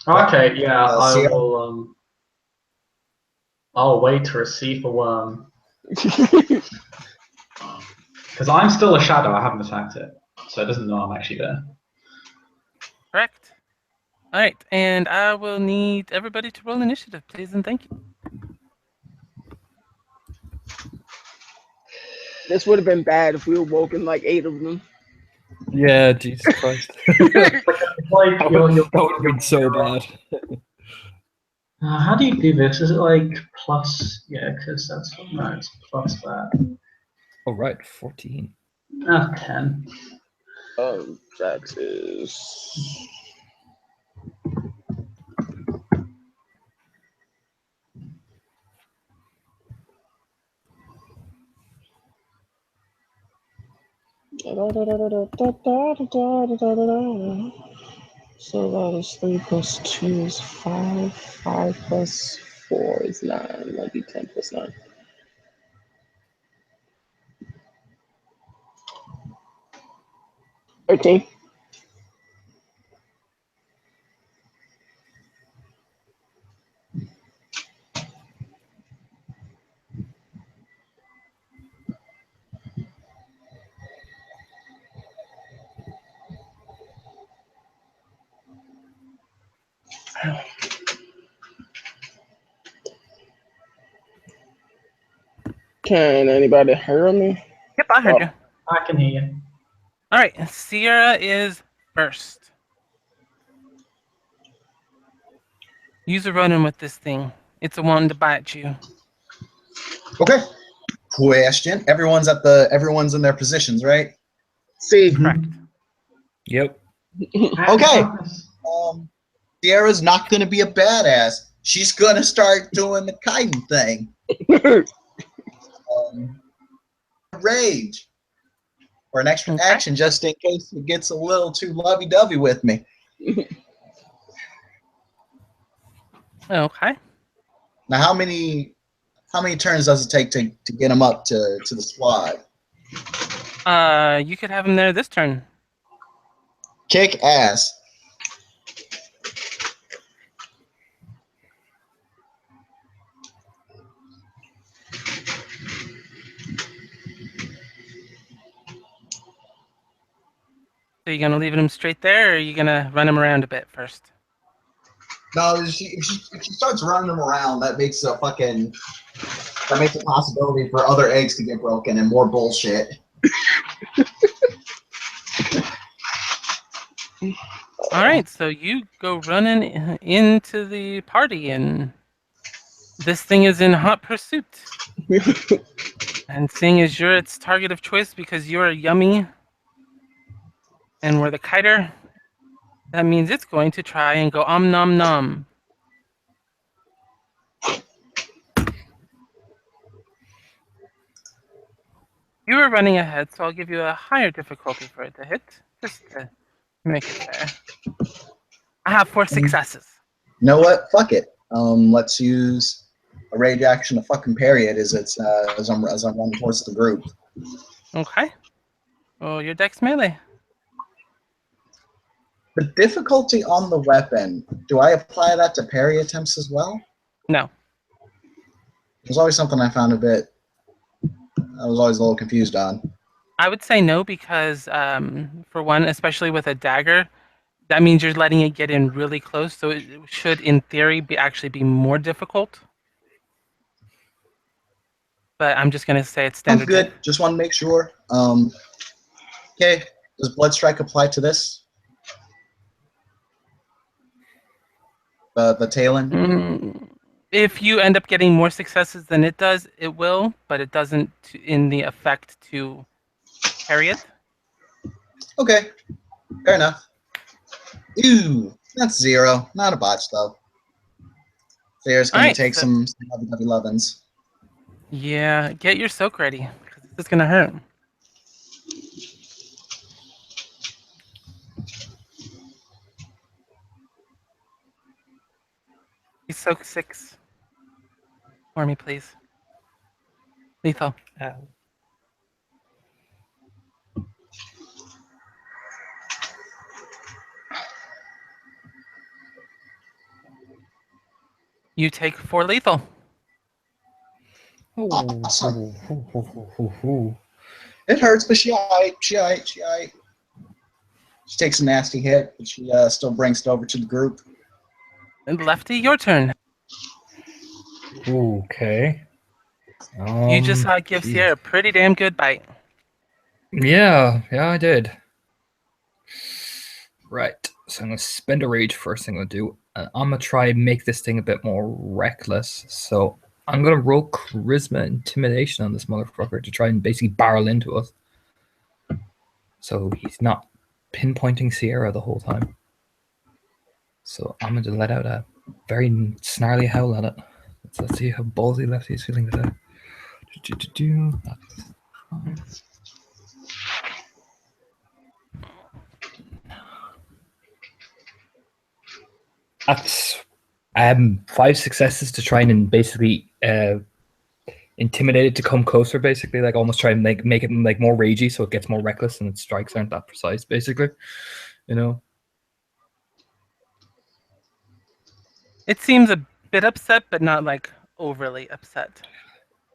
Okay, yeah, I Sierra? will. I'll wait to receive the worm because I'm still a shadow. I haven't attacked it, so it doesn't know I'm actually there. Correct. All right, and I will need everybody to roll initiative, please, and thank you. This would have been bad if we were woken like 8 of them. Yeah, Jesus Christ. Like That would have been so bad. how do you do this? Is it like plus? Yeah, because that's no, it's plus that. Oh, right, 14. 10. That is. So that is 3 plus 2 is 5. 5 plus 4 is 9. That'd be 10 plus 9. $13. Can anybody hear me? Yep, I heard Oh. you. I can hear you. All right, Sierra is first. Use a running with this thing. It's a wanting to bite you. Okay. Question. Everyone's in their positions, right? See. Correct. Yep. Okay. Sierra's not gonna be a badass. She's gonna start doing the kiting thing. Rage. Or an extra Okay. action just in case it gets a little too lovey-dovey with me. Okay. Now, how many turns does it take to get him up to the squad? You could have him there this turn. Kick ass. So you gonna leave him straight there, or are you gonna run him around a bit first? No, if she starts running him around, that makes a possibility for other eggs to get broken and more bullshit. All right, so you go running into the party, and this thing is in hot pursuit. And seeing as you're its target of choice because you're a yummy and we're the kiter, that means it's going to try and go nom nom. You were running ahead, so I'll give you a higher difficulty for it to hit, just to make it fair. I have 4 successes. You know what? Fuck it. Let's use a rage action to fucking parry it as I'm running towards the group. Okay. Oh, your dex melee. The difficulty on the weapon, do I apply that to parry attempts as well? No. There's always something I found I was always a little confused on. I would say no because, for one, especially with a dagger, that means you're letting it get in really close, so it should, in theory, actually be more difficult. But I'm just gonna say it's standard. Sounds good. Just want to make sure. Okay. Does Blood Strike apply to this? The tail end? If you end up getting more successes than it does, it will, but it doesn't in the effect to parry it. Okay. Fair enough. Ew. That's 0. Not a botch, though. There's going to take some heavy lovins. Yeah, get your soak ready, because this is going to hurt. Please soak 6 for me, please. Lethal. Ow. You take 4 lethal. Awesome. It hurts, but she aight. She takes a nasty hit, but she still brings it over to the group. And Lefty, your turn. Okay. You just give Sierra a pretty damn good bite. Yeah, I did. Right. So I'm gonna spend a rage first thing I'm gonna do. And I'm gonna try and make this thing a bit more reckless. So I'm gonna roll charisma intimidation on this motherfucker to try and basically barrel into us. So he's not pinpointing Sierra the whole time. So I'm gonna let out a very snarly howl at it. Let's see how ballsy Lefty is feeling today. That's 5 successes to try and basically intimidate it to come closer, basically, like almost try and make it like more ragey so it gets more reckless and its strikes aren't that precise, basically. You know? It seems a bit upset, but not like overly upset.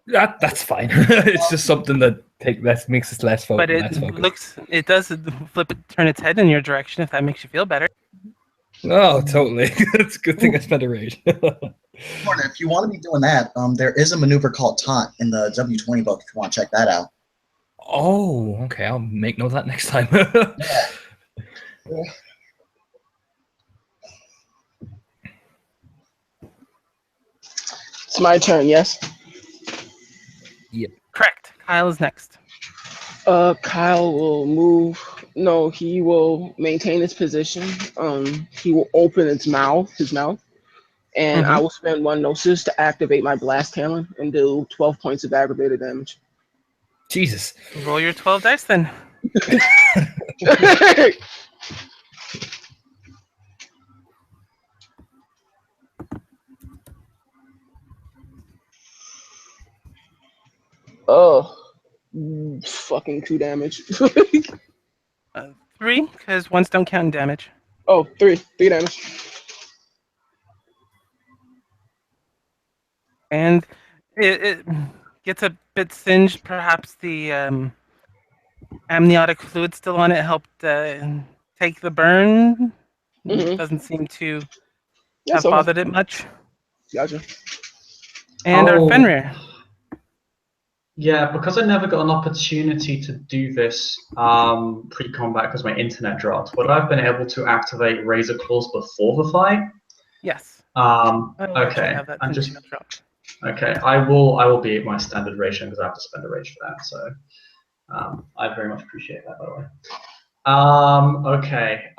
That's fine. It's just something that makes it less focused. But it does flip it, turn its head in your direction if that makes you feel better. Oh, totally. That's a good thing I spent a rage. Corner, if you want to be doing that, there is a maneuver called Taunt in the W20 book if you want to check that out. Oh, okay. I'll make note of that next time. It's my turn, yes? Yep. Correct. Kyle is next. Kyle will move. No, he will maintain his position. He will open his mouth, and I will spend one gnosis to activate my blast cannon and do 12 points of aggravated damage. Jesus. Roll your 12 dice then. Oh, fucking 2 damage. 3, because ones don't count in damage. Oh, 3 damage. And it gets a bit singed. Perhaps the amniotic fluid still on it helped take the burn. Mhm. Doesn't seem to That's have okay. bothered it much. Gotcha. And our Fenrir. Yeah, because I never got an opportunity to do this pre-combat because my internet dropped, would I have been able to activate Razor Claws before the fight? Yes. I will let you Okay. have that I'm since just you got dropped. okay. I will be at my standard ration because I have to spend a rage for that. So I very much appreciate that, by the way. Okay.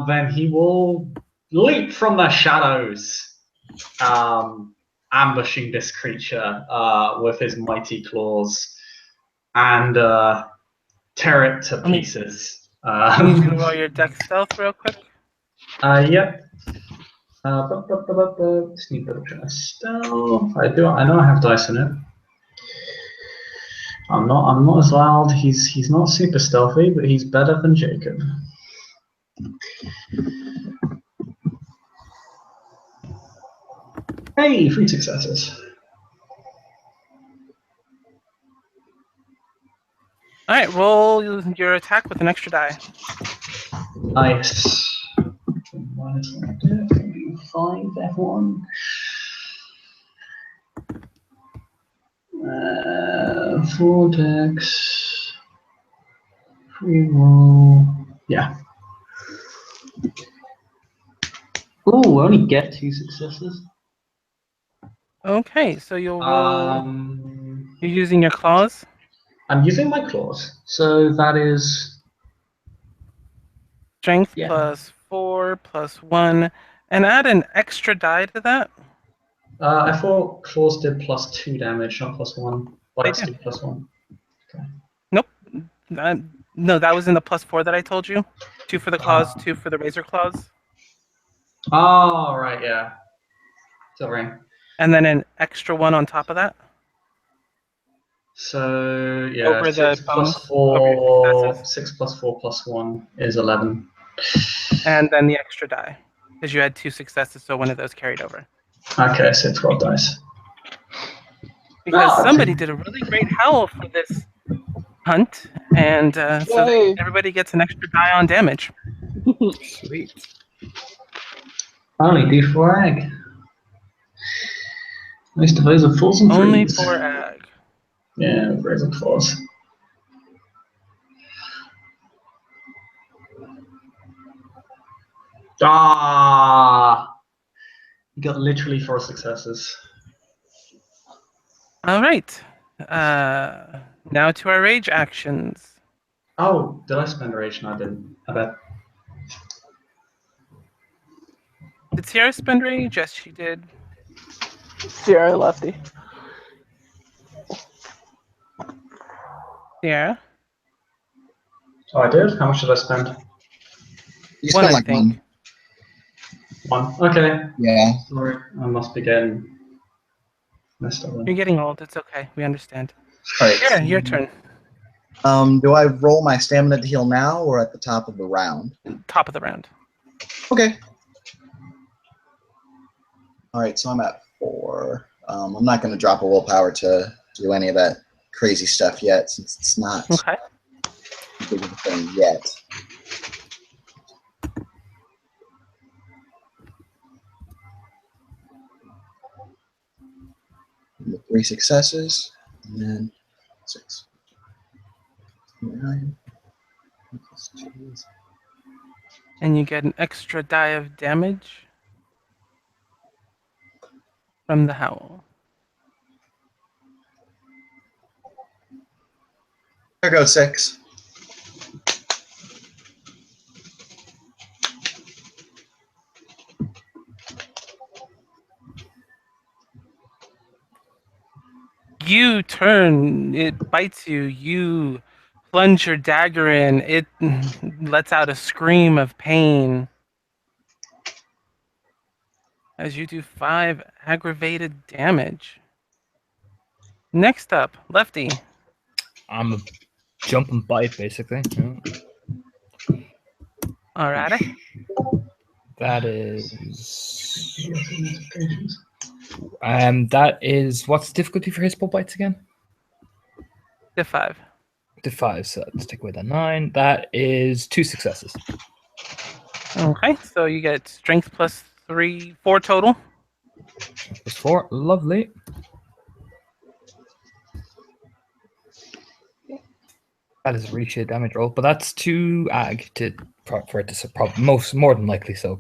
Then he will leap from the shadows, ambushing this creature with his mighty claws and tear it to pieces. I need you to roll your dex stealth real quick. Yep. Just need a little bit of stealth. I know I have dice in it. I'm not as loud. He's not super stealthy, but he's better than Jacob. Hey, 3 successes. All right, roll your attack with an extra die. Nice. Minus 5, F1. 4 dex. Free roll. Yeah. Ooh, I only get 2 successes. Okay, so you'll roll. You're using your claws. I'm using my claws, so that is Strength plus 4 plus 1, and add an extra die to that. I thought claws did plus 2 damage, not plus 1. Bites do plus 1. Okay. Nope. No, that was in the plus 4 that I told you. 2 for the claws, 2 for the razor claws. Oh, right, yeah. Sorry. And then an extra 1 on top of that. So, yeah, Over the 6 plus bonus, 4, 6 plus 4 plus 1 is 11. And then the extra die. Because you had 2 successes, so one of those carried over. Okay, so 12 dice. Because somebody did a really great howl for this hunt, and so everybody gets an extra die on damage. Sweet. Only D4 ag. I used to play the fools and Only threes. 4 ag. Yeah, razor claws. Ah! You got literally 4 successes. All right. Now to our rage actions. Oh, did I spend rage? No, I didn't. I bet. Did Sierra spend rage? Yes, she did. Sierra lefty. Sierra? Oh, I did? How much did I spend? You One, spent I like think. 1. Okay. Yeah. Sorry, I must be getting messed up You're then. getting old. It's okay. We understand. All right. Sierra, your turn. Do I roll my stamina to heal now or at the top of the round? Top of the round. Okay. All right, so I'm at 4. I'm not going to drop a willpower to do any of that crazy stuff yet, since it's not Okay. big of a thing yet. With 3 successes, and then 6. 9. Plus 2. And you get an extra die of damage from the howl. There goes 6. You turn, it bites you, you plunge your dagger in, it lets out a scream of pain as you do 5 aggravated damage. Next up, Lefty. I'm a jump and bite, basically. Alrighty. That is. That is. What's the difficulty for his pull bites again? To 5. To 5. So let's take away that 9. That is 2 successes. Okay, so you get strength plus 3, 4 total. Plus 4. Lovely. That is a really shit damage roll, but that's 2 ag for it to more than likely so.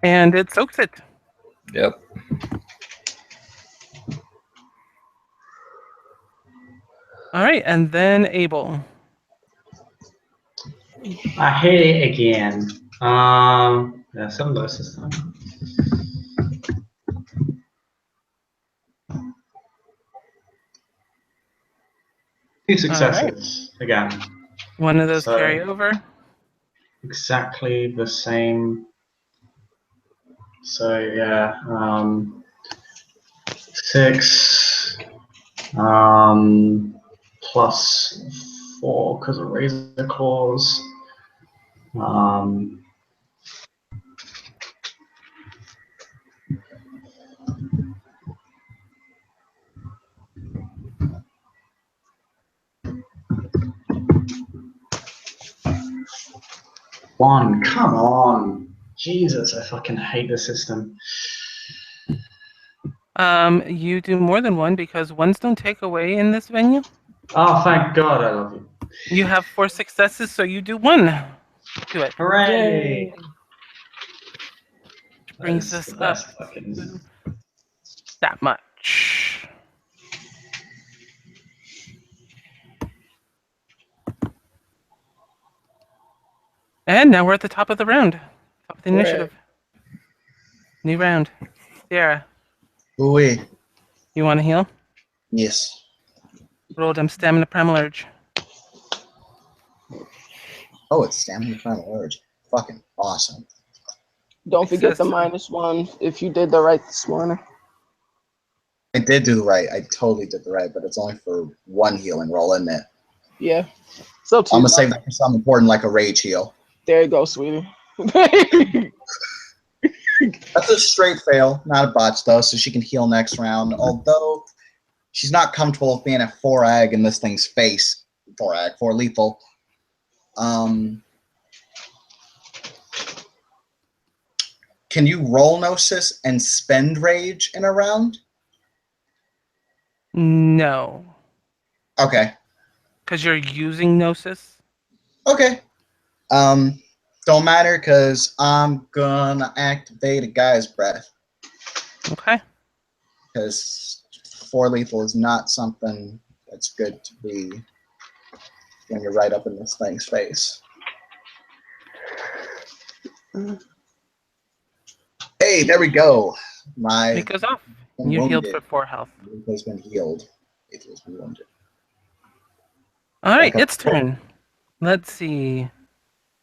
And it soaks it. Yep. All right, and then Abel. I hit it again. Yeah, 7 dice this time. Two successes again. One of those So- carry over. Exactly the same. So yeah, 6 plus 4 because of razor claws. One, come on. Jesus, I fucking hate the system. You do more than one because ones don't take away in this venue. Oh, thank God, I love you. You have 4 successes, so you do 1 to it. Hooray! Brings That is us the up best fucking... that much. And now we're at the top of the round. Top of the initiative. New round. Sierra, Ooh, you want to heal? yes. Roll them stamina primal urge. Oh, it's stamina primal urge. Fucking awesome. Don't forget the Success. -1 if you did the right this morning. I did do the right. I totally did the right, but it's only for 1 healing roll, isn't it? Yeah. So I'm gonna save that for something important like a rage heal. there you go, sweetie. That's a straight fail, not a botch though, so she can heal next round. Although she's not comfortable with being at 4 ag in this thing's face. 4 lethal. Can you roll Gnosis and spend rage in a round? No, Okay. because you're using Gnosis. Okay. Don't matter because I'm gonna activate a guy's breath Okay. because 4 lethal is not something that's good to be when you're right up in this thing's face. Hey, there we go. My It goes off. You're healed for 4 health. has been healed. It has been wounded. All right, Okay. its turn. Let's see.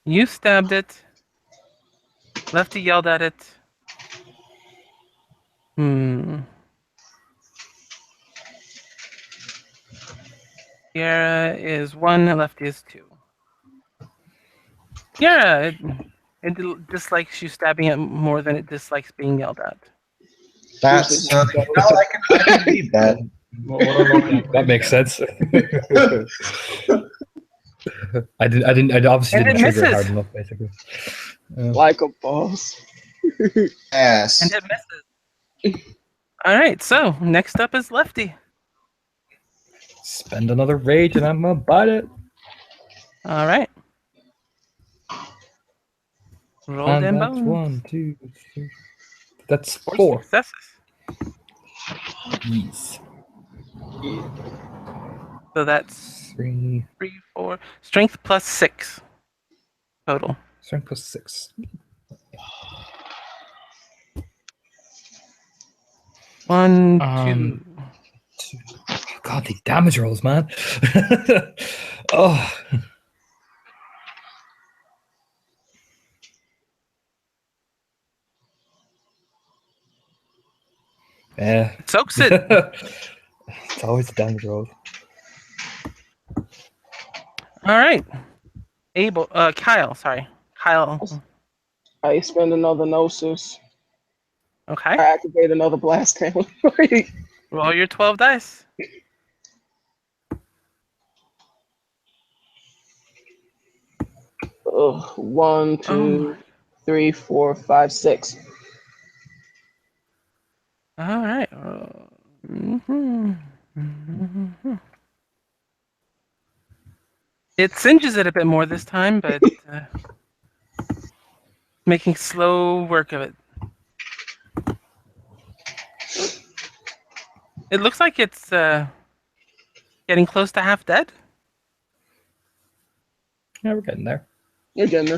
You stabbed it. Lefty yelled at it. Sierra is 1, Lefty is 2. Sierra, it dislikes you stabbing it more than it dislikes being yelled at. That's I can read that. That makes sense. I obviously And didn't it trigger it misses. hard enough, basically. Like a boss. Yes. And it misses. All right, so next up is Lefty. Spend another rage and I'm gonna bite it. All right. Roll And them that's bones. 1, 2, 3. That's 4 4. successes. Yes. So that's 3. 3, 4. Strength plus 6 total. Strength plus 6. 1, 2. God, these damage rolls, man. Oh. Yeah. It soaks it. It's always the damage rolls. All right. Kyle, sorry. Kyle. I spend another gnosis. Okay. I activate another blast hammer. Roll your 12 dice. Ugh, 1, 2, 3, 4, 5, 6. All right. It singes it a bit more this time, but making slow work of it. It looks like it's getting close to half dead. Yeah, we're getting there. You're getting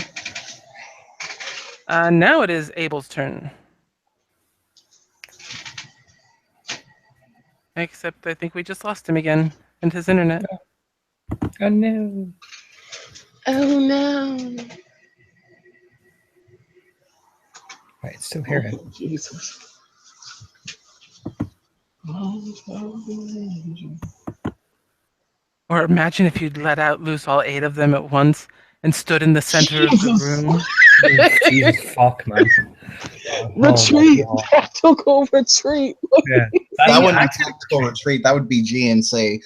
there. Now it is Abel's turn. Except I think we just lost him again and his internet. Oh no. Oh no. Right, it's still here. Oh, Jesus. Or imagine if you'd let out loose all 8 of them at once and stood in the center of the Jesus. room. Jesus fuck, man. Retreat! Oh, Tactical retreat! yeah. That See, wouldn't I be tactical retreat. That would be GNC.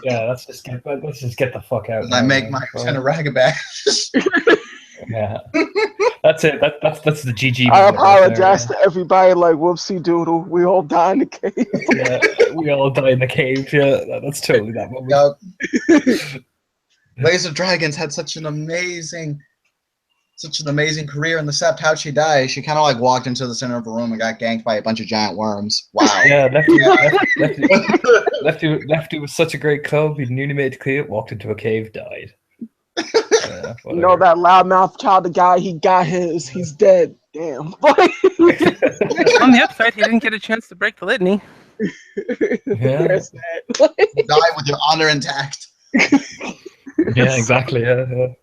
Yeah, let's just get the fuck out. I now, make man. my Oh, 10 ragabag. yeah. That's it. That's the GG. I moment right there, apologize to everybody like whoopsie doodle. We all die in the cave. yeah, we all die in the cave. Yeah, that's totally that moment. Yup. Laser Dragons had such an amazing career in the Sept. How'd she die? She kind of like walked into the center of a room and got ganked by a bunch of giant worms. Wow. Yeah, Lefty was such a great club. He newly made it clear, walked into a cave, died. Yeah, You know that loudmouth child, the guy, he got his. He's dead. Damn. On the upside, he didn't get a chance to break the litany. Yeah. There's that. Die with your honor intact. Yeah, exactly. Yeah.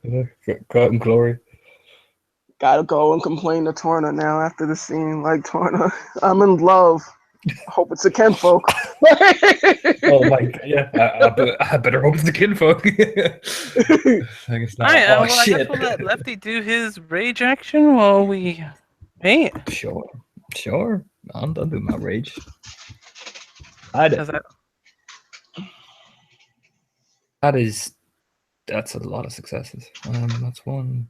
Go out in glory. Gotta go and complain to Torna now after the scene. Like, Torna, I'm in love. Hope it's a kinfolk. Oh my god, yeah. I better hope it's the kinfolk. I guess not. All right, Oh well, I guess shit. we'll let Lefty do his rage action while we paint. Sure. I'm done doing my rage. I did. That's a lot of successes. That's 1,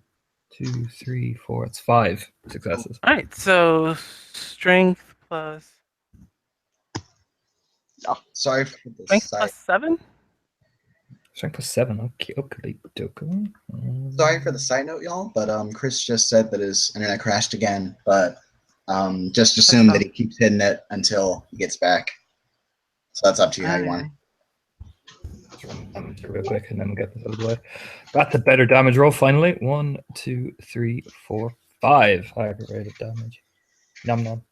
2, 3, 4. It's 5 successes. All right, so strength plus Sorry for the strength side. plus 7. Strength plus 7. Okay. Sorry for the side note, y'all. But Chris just said that his internet crashed again. But just assume that he keeps hitting it until he gets back. So that's up to you how you want it. Damage real quick, and then we'll get this out of the way. That's a better damage roll. Finally, 1, 2, 3, 4, 5 higher rated damage. Nom nom.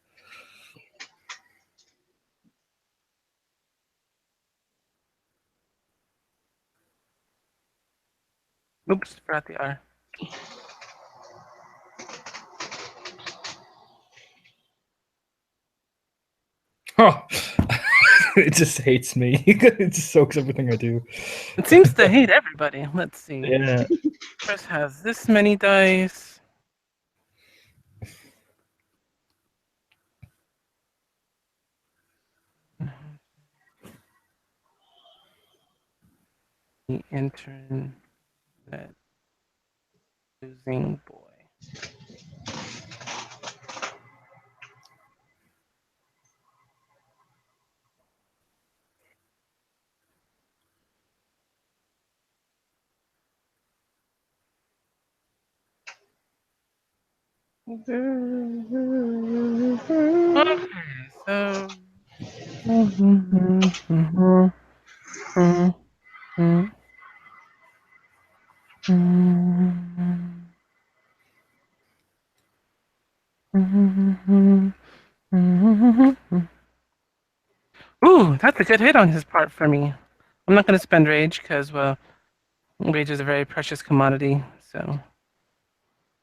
Oops, forgot the R. Oh. It just hates me. It just soaks everything I do. It seems to hate everybody. Let's see. Yeah. Chris has this many dice. The intern that losing boy. Okay, so. Ooh, that's a good hit on his part for me. I'm not going to spend rage because, well, rage is a very precious commodity. So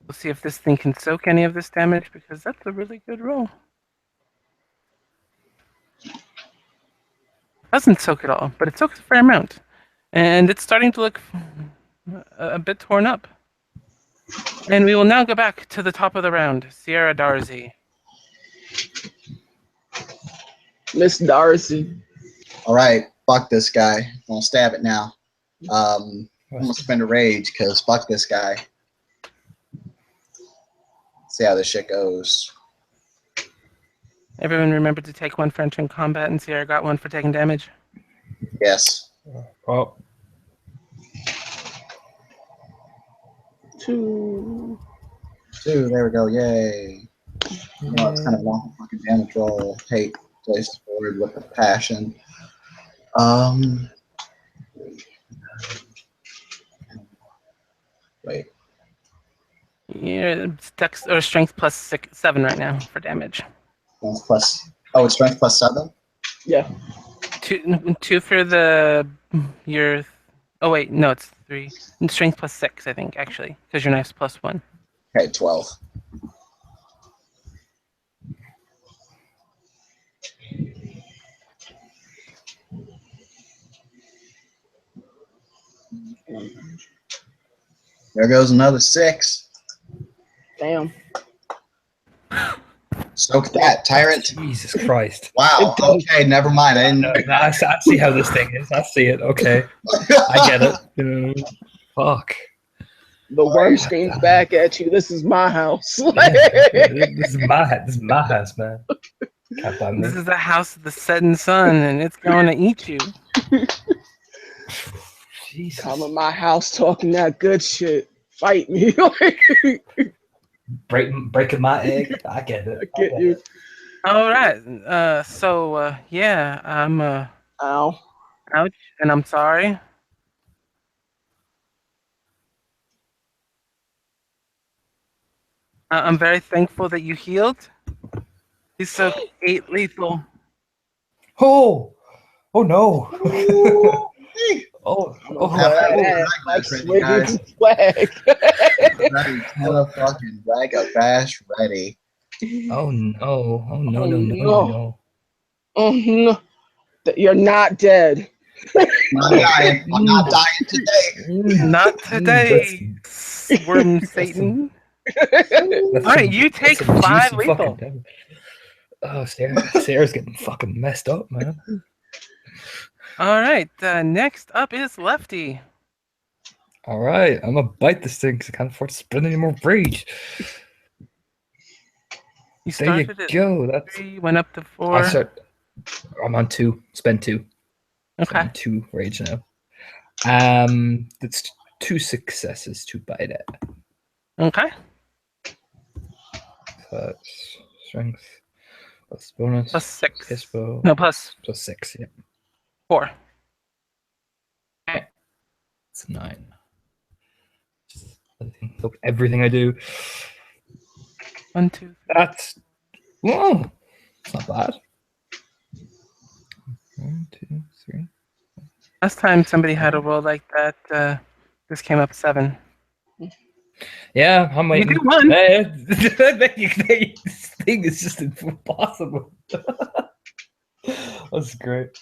we'll see if this thing can soak any of this damage because that's a really good roll. Doesn't soak at all, but it soaks a fair amount. And it's starting to look a bit torn up. And we will now go back to the top of the round. Sierra Darcy. Miss Darcy. All right, fuck this guy. I'm gonna stab it now. I'm gonna spend a rage because fuck this guy. See how this shit goes. Everyone remember to take one for entering combat, and Sierra got one for taking damage. Yes. Oh, 2. 2. There we go. Yay. Oh, it's kind of a long fucking damage roll. Hate place forward with a passion. Wait. Yeah, dex or strength plus 7 right now for damage. Strength plus. Oh, it's strength plus 7. Yeah. 2 for the your. Oh wait, no, it's 3. Strength plus 6, I think, actually, because your knife's plus 1. Okay, 12. There goes another 6. Damn. Soak that, tyrant. Jesus Christ. Wow. Okay, never mind. I didn't. I see how this thing is. I see it. Okay. I get it. Fuck. The worm screams back at you. This is my house. This is my house, man. Can't blame me. This is the house of the setting sun, and it's going to eat you. Jesus. Come in my house talking that good shit. Fight me. Breaking my egg. I get it. I get you. All right. Yeah, I'm Ow. ouch, and I'm sorry. I'm very thankful that you healed. He's so 8 lethal. Oh no. Oh, Like swinging flag. Ready, fucking rag a bash ready. Oh no. Oh no, Oh, no, no, no. no. Oh no. You're not dead. I'm not dying. I'm not dying today. Not today, worm Satan. All right, you take 5 lethal. Oh, Sarah's getting fucking messed up, man. All right, next up is Lefty. All right, I'm gonna bite this thing because I can't afford to spend any more rage. You There you started at go. That's 3, went up to 4. I'm on 2. Spend 2. So Okay. I'm 2 rage now. That's 2 successes to bite it. Okay. Plus strength. Plus bonus. Plus 6. Hispo. No, plus Plus 6. Yeah. 4. It's 9. Just everything I do. 1, 2. That's whoa. It's not bad. 1, 2, 3. Last time somebody had a roll like that, this came up 7. Yeah, I'm waiting. You do 1. This thing is just impossible. That's great.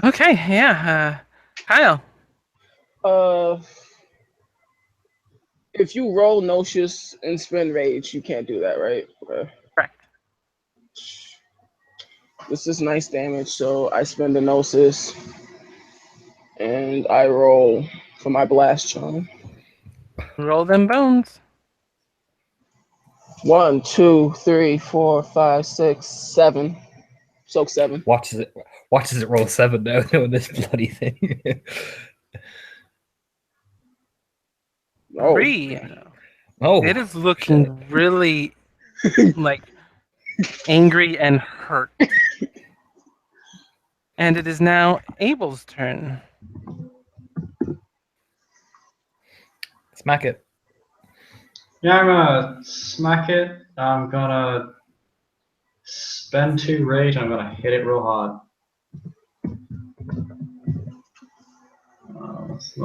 Okay, yeah. Kyle. If you roll Nocious and spend rage, you can't do that, right? Okay. Correct. This is nice damage, so I spend the Gnosis and I roll for my blast charm. Roll them bones. 1, 2, 3, 4, 5, 6, 7. Soak 7. Watches it roll 7 now doing this bloody thing. Oh. 3. Oh, It is looking really like angry and hurt. And it is now Abel's turn. smack it. Yeah, I'm gonna smack it. I'm gonna spend 2 rage. I'm gonna hit it real hard.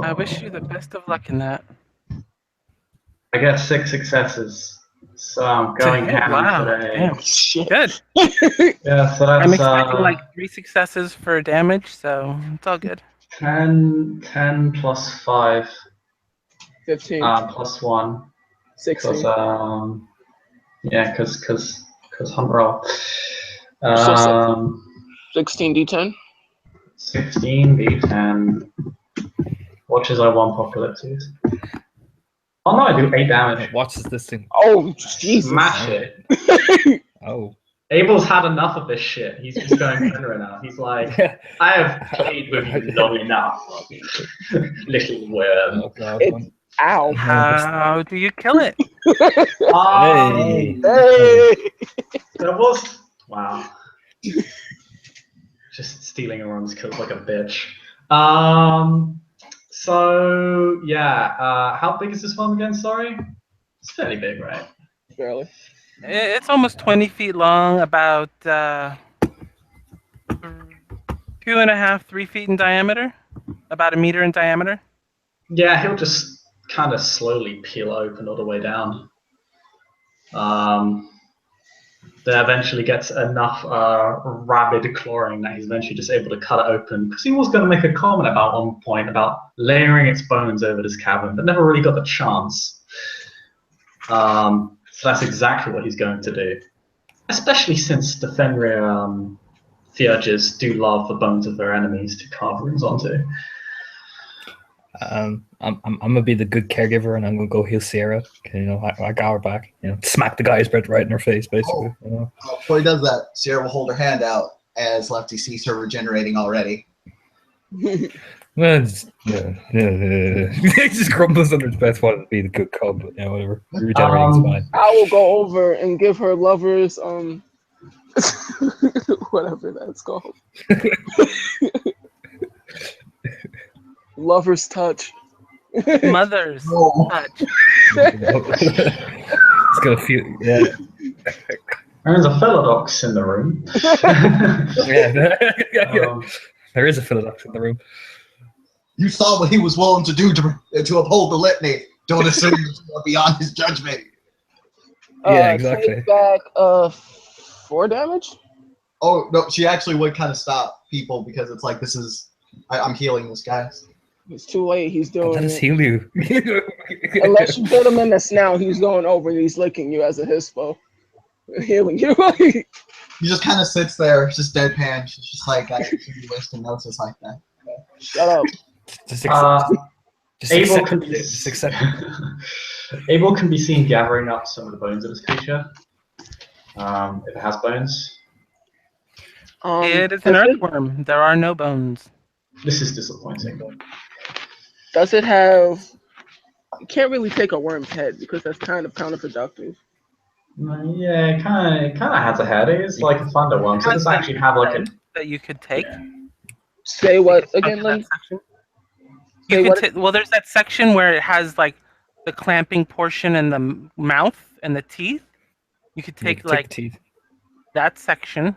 I wish you the best of luck in that. I get 6 successes, so I'm going ham Wow, today. damn. Shit. Good. Yeah, so I'm that's expecting like 3 successes for damage, so it's all good. 10 plus 5 15. plus 1 16. because yeah, because hunt roll. So 16 D10. 16 d10. Watches I 1 apocalypses. Oh no, I do 8 damage. Watches this thing. Oh, Jesus. Smash it. Oh. Abel's had enough of this shit. He's just going general now. He's like, I have played with you long enough, little worm. Oh god. It's, ow. How do you kill it? Hey. Hey. There was wow. Just stealing everyone's kills like a bitch. So yeah, how big is this one again? Sorry, it's fairly big, right? Barely. It's almost 20 feet long, about 2.5, 3 feet in diameter, about 1 meter in diameter. Yeah, he'll just kind of slowly peel open all the way down. Then eventually gets enough rabid clawing that he's eventually just able to cut it open. Because he was going to make a comment about one point about layering its bones over this cavern, but never really got the chance. So that's exactly what he's going to do. Especially since the Fenrir Theurges do love the bones of their enemies to carve runes onto. I'm gonna be the good caregiver, and I'm gonna go heal Sierra. You know, I got her back. You know, smack the guy's bread right in her face, basically. You know? Before he does that, Sierra will hold her hand out as Lefty sees her regenerating already. Well, he just grumbles under his breath, wanting to be the good cub, but yeah, whatever. Regenerating's fine. I will go over and give her lovers whatever that's called. Lover's touch. Mother's Oh. touch. It's gonna feel, yeah. There's a Philodox in the room. Yeah. There is a Philodox in the room. You saw what he was willing to do to uphold the litany. Don't assume it's beyond his judgment. Yeah, exactly. Take back 4 damage. Oh no, she actually would kind of stop people because it's like I'm healing this guy. It's too late. He's doing Let us it. heal you. Unless you hit him in the snout, he's going over and he's licking you as a hispo. Healing you. He just kind of sits there, just deadpan. She's just like, I continue wasting notes just like that. Shut up. Just Abel accept can it. be Just accept it. Abel can be seen gathering up some of the bones of this creature. If it has bones. It is an earthworm. There are no bones. This is disappointing. Does it have? You can't really take a worm's head because that's kind of counterproductive. Yeah, it kind of has a head. It is like a thunder one, so it does actually have like a. That you could take. Yeah. Say what again, That Lynn? section. Say You what? could well, there's that section where it has like the clamping portion and the mouth and the teeth. You could take the like teeth. that section,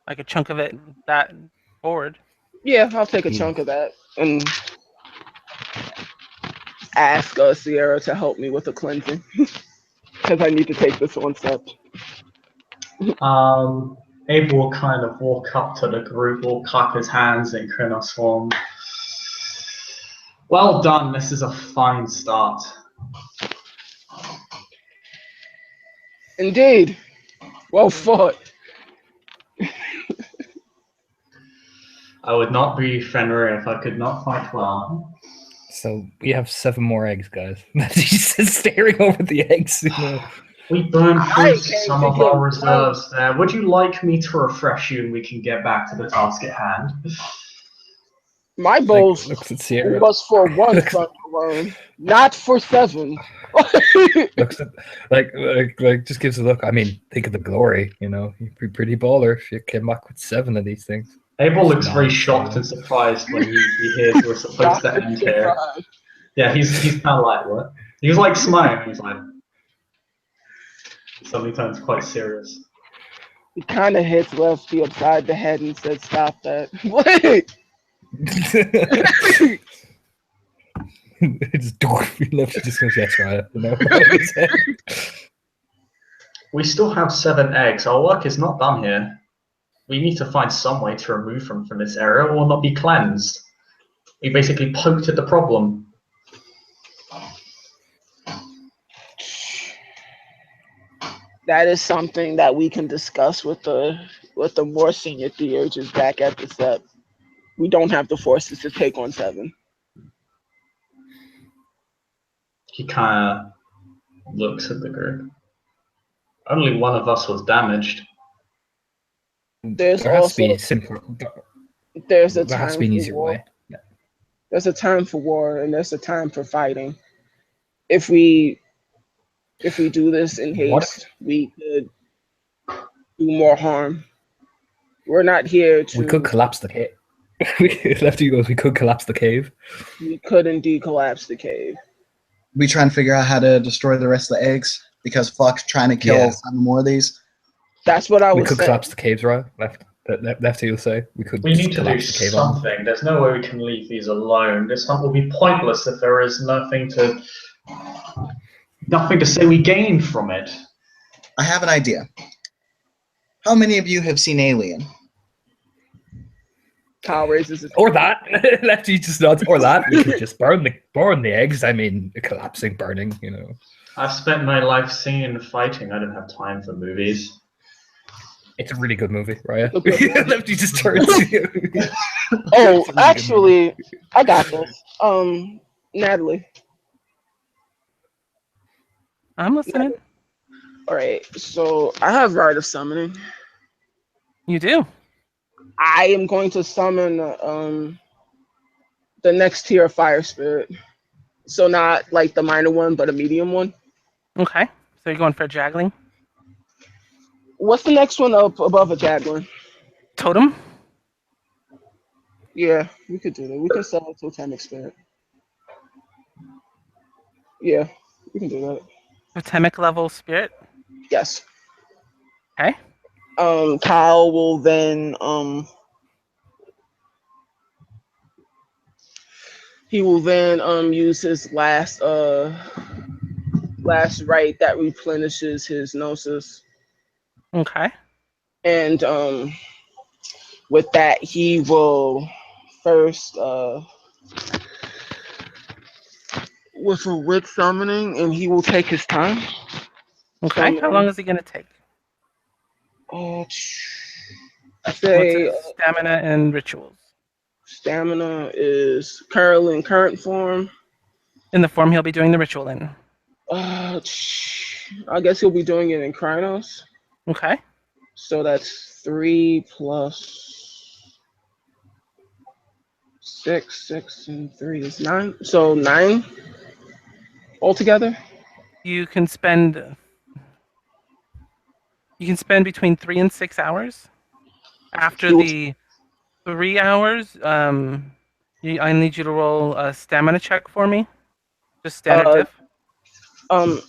like a chunk of it, that forward. Yeah, I'll take a chunk of that and ask Sierra to help me with the cleansing because I need to take this one step. Abel will kind of walk up to the group, will clap his hands in Krynos form. Well done, this is a fine start. Indeed. Well fought. I would not be Fenrir if I could not fight well. So we have 7 more eggs, guys. He's just staring over the eggs. You know. We burned through I came some to of get our one. reserves there. Would you like me to refresh you and we can get back to the task at hand? My Like, bowls looks at Sierra. was for one looks, thunderworm, not for 7. looks at like just gives a look. I mean, think of the glory. You know, you'd be pretty baller if you came back with 7 of these things. Abel looks Just very nods, shocked you know. and surprised when he hears we're supposed to end here. Yeah, he's kind of like, what? He was like smiling. He's like, suddenly turns quite serious. He kind of hits Lefty upside the head and said, "Stop that!" Wait. It's left. She just goes, "Yeah, try it." You know. We still have 7 eggs. Our work is not done here. We need to find some way to remove them from this area or not be cleansed. We basically poked at the problem. That is something that we can discuss with the more senior theurges back at the sept. We don't have the forces to take on 7. He kind of looks at the group. Only one of us was damaged. There's There has to also be simpler. there's a There has to time be an for easier war. way. Yeah. There's a time for war and there's a time for fighting. If we do this in What haste, we could do more harm. We're not here we could to. collapse the cave. Lefty goes, we could collapse the cave. We could indeed collapse the cave. We try and figure out how to destroy the rest of the eggs because Fluck's trying to kill Yeah. 7 more of these. That's what I We was could saying. collapse the caves, right? Lefty will say we could. We just need to do collapse the cave on them. something. There's no way we can leave these alone. This hunt will be pointless if there is nothing to say we gain from it. I have an idea. How many of you have seen Alien? Kyle raises his Or that. Lefty just nods. Or that. We could just burn the eggs. I mean, collapsing, burning. You know. I've spent my life singing and fighting. I don't have time for movies. It's a really good movie, right? Okay. Lefty just turns to you. Oh, It's a really good actually, I got this. Natalie. I'm listening. All right. So I have Rite of Summoning. You do. I am going to summon the next tier of Fire Spirit. So not like the minor one, but a medium one. Okay. So you're going for juggling? What's the next one up above a Jaguar? Totem? Yeah, we could do that. We can sell a Totemic Spirit. Yeah, we can do that. Totemic level spirit? Yes. Okay. Kyle will then he will then use his last rite that replenishes his gnosis. Okay. And with that he will first with a wit summoning, and he will take his time. Okay. How long is he going to take? I What's say his stamina and rituals? stamina is currently in current form. In the form he'll be doing the ritual in. I guess he'll be doing it in Krynos. Okay. So that's 3 plus 6. 6 and 3 is 9. So 9 altogether. You can spend between 3 and 6 hours. After He will- the 3 hours, I need you to roll a stamina check for me. Just standard Uh, diff.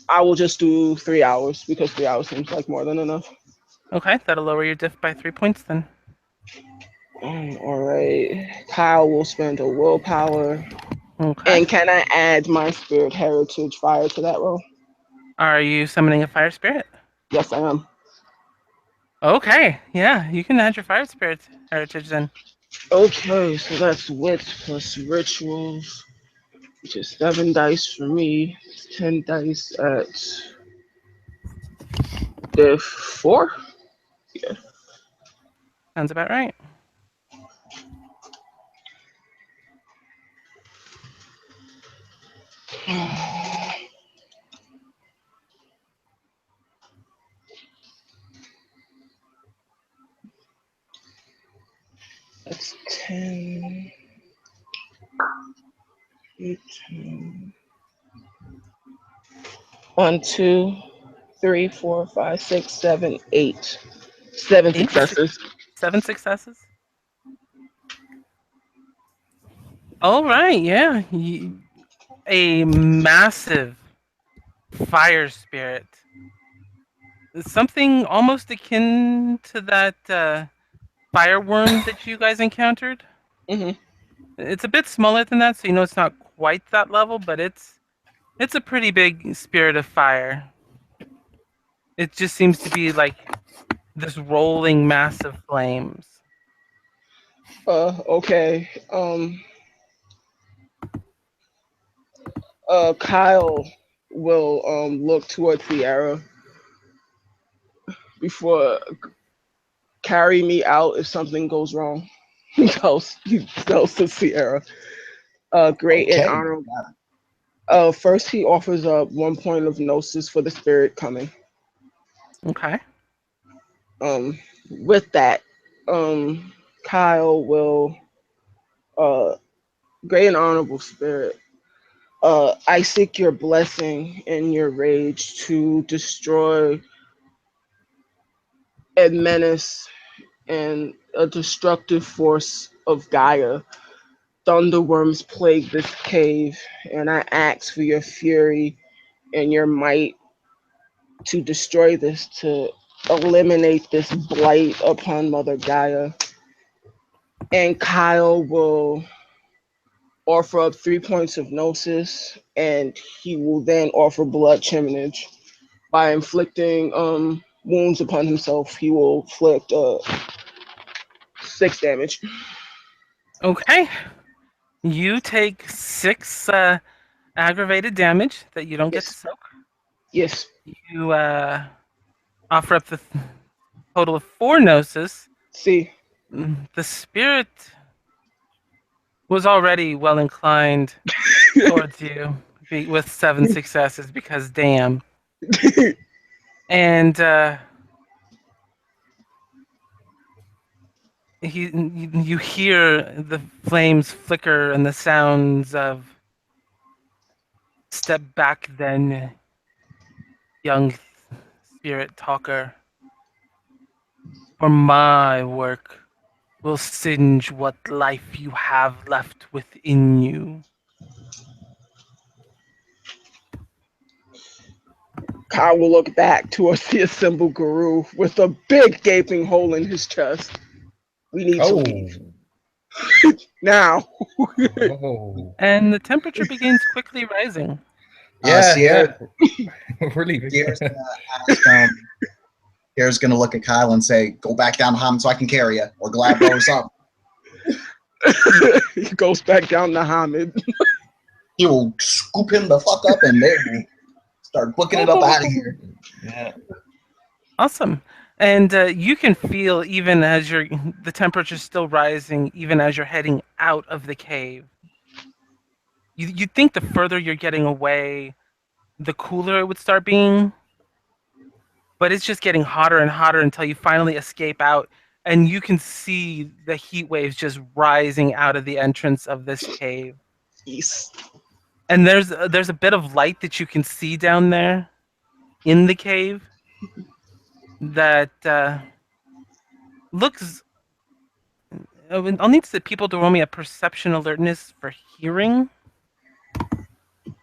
I will just do 3 hours because 3 hours seems like more than enough. Okay, that'll lower your diff by 3 points then. All right. Kyle will spend a willpower. Okay. And can I add my spirit heritage fire to that roll? Are you summoning a fire spirit? Yes, I am. Okay, yeah, you can add your fire spirit heritage then. Okay, so that's wit plus rituals, which is 7 dice for me, 10 dice at the 4. Yeah. Sounds about right. That's 10. 10. 1, 2, 3, 4, 5, 6, 7, 8. 7 8, successes. 7 successes. All right, yeah. A massive fire spirit. Something almost akin to that fireworm that you guys encountered. Hmm. It's a bit smaller than that, so you know it's not quite that level, but it's a pretty big spirit of fire. It just seems to be like this rolling mass of flames. Okay. Kyle will look towards Sierra before carry me out if something goes wrong. He tells to Sierra. Great and Okay. honorable. First he offers up 1 point of gnosis for the spirit coming. Okay. With that, Kyle will uh great and honorable spirit. I seek your blessing and your rage to destroy a menace and a destructive force of Gaia. Thunderworms plague this cave, and I ask for your fury and your might to destroy this, to eliminate this blight upon Mother Gaia. And Kyle will offer up 3 points of gnosis, and he will then offer blood cheminage. By inflicting wounds upon himself, he will inflict 6 damage. Okay. You take 6 aggravated damage that you don't get to Yes. soak. Yes. You offer up the total of 4 gnosis. See. The spirit was already well inclined towards you with 7 successes because damn. And you hear the flames flicker and the sounds of step back then, young spirit talker. For my work will singe what life you have left within you. Kyle will look back towards the assembled Guru with a big gaping hole in his chest. We need to leave. Now. Oh. And the temperature begins quickly rising. Yeah, Sierra, We're leaving. Sierra's gonna ask. Sierra's gonna look at Kyle and say, "Go back down to Ham so I can carry you, or Glad blows up." He goes back down to Hamid. He will scoop him the fuck up, and they will start booking it up out of here. Yeah. Awesome. And you can feel even as the temperature's still rising, even as you're heading out of the cave. You'd think the further you're getting away, the cooler it would start being. But it's just getting hotter and hotter until you finally escape out, and you can see the heat waves just rising out of the entrance of this cave. Yes. And there's a bit of light that you can see down there in the cave that looks. I'll need the people to roll me a perception alertness for hearing.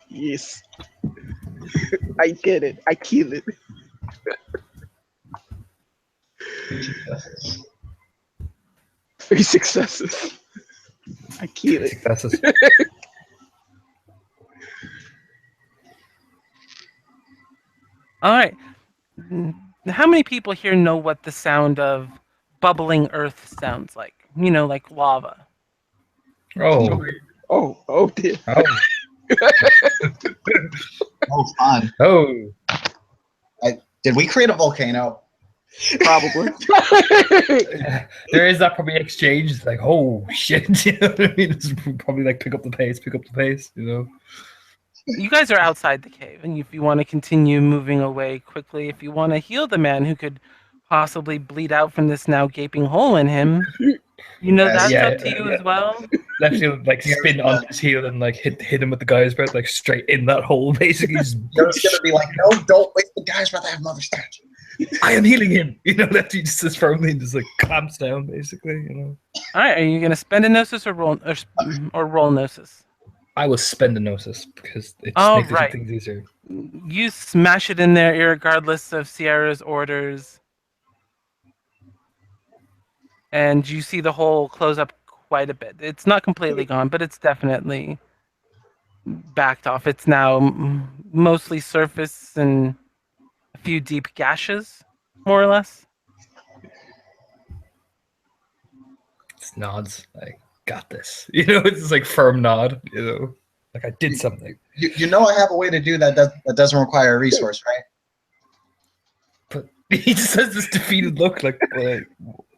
Yes. I get it. I kill it. 3 successes. I kill it. Successes. All right. How many people here know what the sound of bubbling earth sounds like? You know, like lava. Oh. Oh dear. Oh. Oh, fun. Oh. Did we create a volcano? Probably. There is that probably exchange. It's like, oh shit. You know what I mean? It's probably like pick up the pace, you know. You guys are outside the cave, and if you want to continue moving away quickly, if you want to heal the man who could possibly bleed out from this now gaping hole in him, you know Yes. that's Yeah, up to you as well. Lefty will like Here's spin on his heel and like hit him with the guy's breath, like straight in that hole, basically. Just Joe's gonna be like, no, don't waste the guy's breath. I have mother statue. I am healing him. You know, Lefty just says firmly and just like clamps down, basically. You know, All right, are you going to spend a gnosis or roll gnosis? I will spend a gnosis because it just Oh, makes right. things easier. You smash it in there, irregardless of Sierra's orders, and you see the hole close up quite a bit. It's not completely gone, but it's definitely backed off. It's now mostly surface and a few deep gashes, more or less. It's nods. Like, got this. You know, it's just like firm nod. You know, like I did something. You know I have a way to do that that doesn't require a resource, right? But he just has this defeated look, like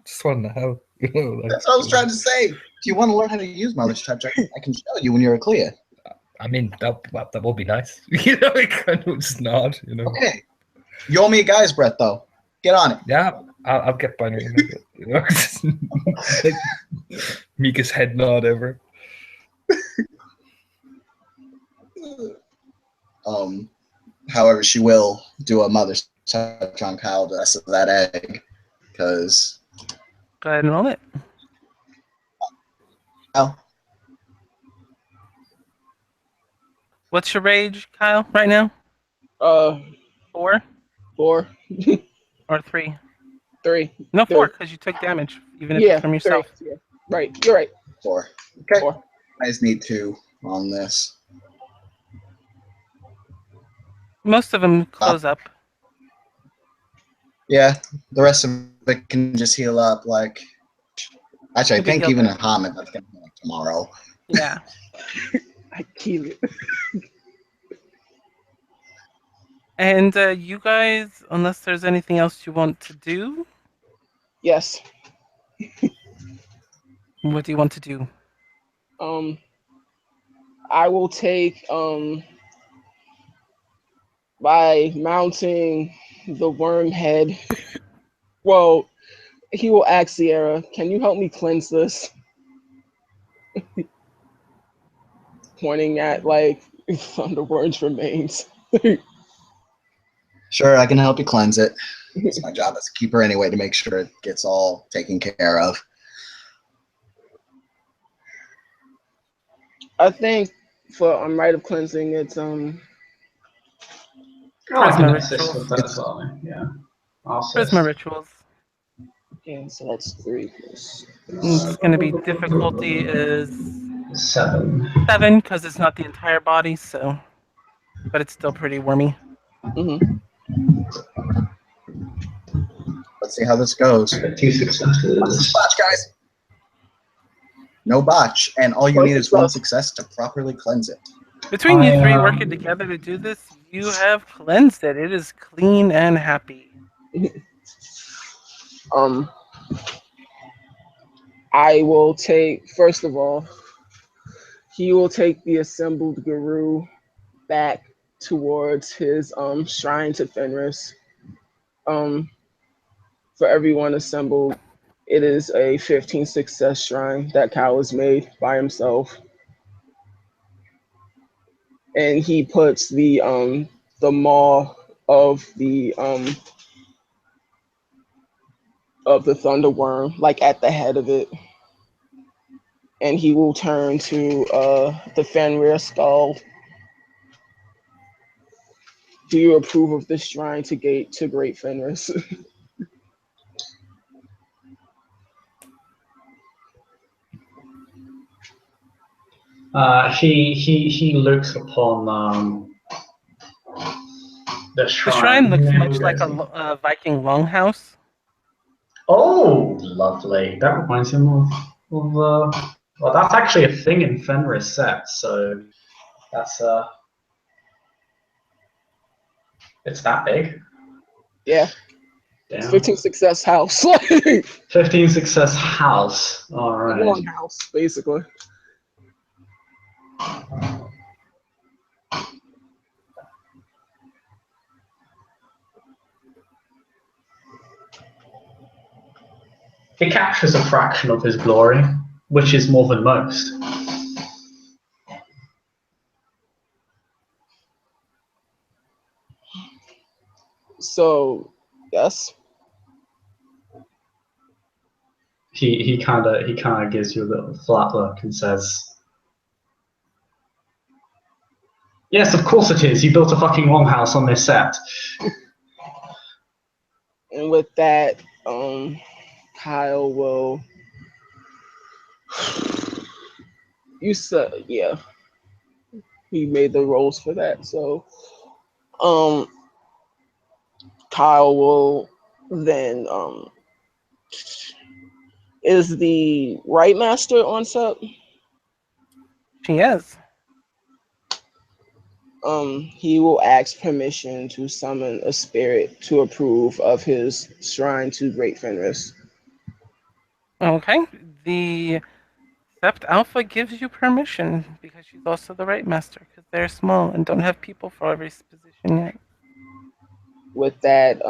just want to help. You know, like, That's what I was trying to say. If you want to learn how to use Mother's Touch, I can show you when you're clear. I mean, that would be nice. You know, I kind of just nod. You know. Okay. You owe me a guy's breath, though. Get on it. Yeah, I'll get binary. You know, like, meekest head nod ever. However, she will do a Mother's Touch on Kyle the rest of that egg, because Go ahead and roll it. Kyle, What's your rage, Kyle, right now? 4 4, or 3? 3. No, Three. 4, because you took damage, even if Yeah, it's from yourself. 3. Yeah. Right, you're right. 4. Okay. 4. I just need 2 on this. Most of them close up. Yeah, the rest of it can just heal up. Like, actually, I Could be think healed even up. a Hamid that's gonna heal up tomorrow. Yeah. I kill it. And you guys, unless there's anything else you want to do, Yes. what do you want to do? I will take by mounting the worm head. Well, he will ask Sierra, "Can you help me cleanse this?" Pointing at like Thunderworm's remains. Sure, I can help you cleanse it. It's my job as a keeper anyway to make sure it gets all taken care of. I think for rite of cleansing, it's I Charisma can assist rituals. with that as well. Yeah, I'll assist. Charisma rituals. yeah, so that's 3 plus. It's going to be difficulty is 7. 7 because it's not the entire body, so, but it's still pretty wormy. Mm-hmm. Let's see how this goes. 2 What's the successes. botch, guys? No botch, and all you One need is 1 success. success to properly cleanse it. Between you I, three working together to do this, you have cleansed it. It is clean and happy. I will take, first of all, he will take the assembled Guru back towards his shrine to Fenris. For everyone assembled, it is a 15 success shrine that Cal has made by himself. And he puts the maw of the Thunderworm like at the head of it. And he will turn to the Fenrir skull. Do you approve of this shrine to Great Fenris? He looks upon the The shrine. shrine looks much like a Viking longhouse. Oh, lovely. That reminds him of well, that's actually a thing in Fenris sept, so that's it's that big. Yeah. Damn. 15 success house. 15 success house. All right. Long house, basically. It captures a fraction of his glory, which is more than most. So, yes. He kind of gives you a little flat look and says, "Yes, of course it is. You built a fucking longhouse on this sept." And with that, Kyle will. You said, yeah, he made the rolls for that. So, um, Kyle will then is the right master on set? She is. He will ask permission to summon a spirit to approve of his shrine to Great Fenris. Okay. The Sept Alpha gives you permission because she's also the right master because they're small and don't have people for every position yet. With that,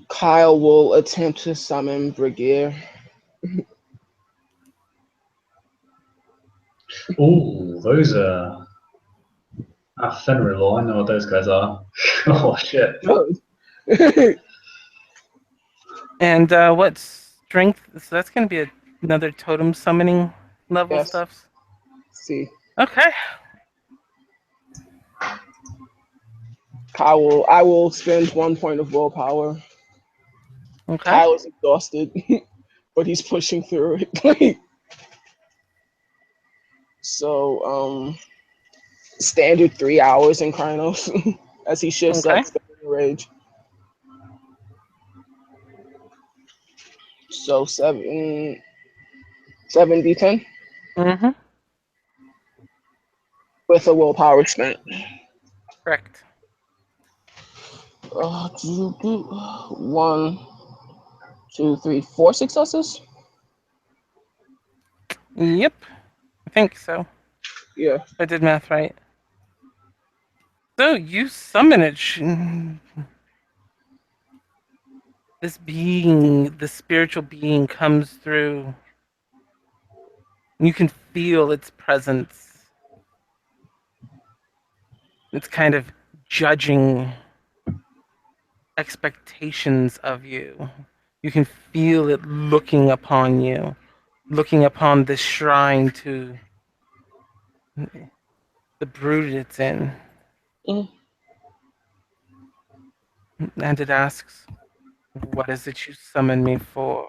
Kyle will attempt to summon Brigadier. Ooh, those are... Fenrir law, I know what those guys are. Oh, shit. And what strength? So that's going to be another totem summoning level Yes. stuff. See, Okay. I will spend 1 point of willpower. Okay. Kyle is exhausted, but he's pushing through it. So, standard 3 hours in Krynos as he shifts Okay. up spending rage. So 7d10 Mm-hmm. with a willpower spent. Correct. 1, 2, 3, 4 successes. Yep. I think so. Yeah. I did math right. So you summon it. This being, the spiritual being, comes through. You can feel its presence. It's kind of judging expectations of you. You can feel it looking upon you, looking upon this shrine to the brood it's in. Mm. And it asks, "What is it you summoned me for?"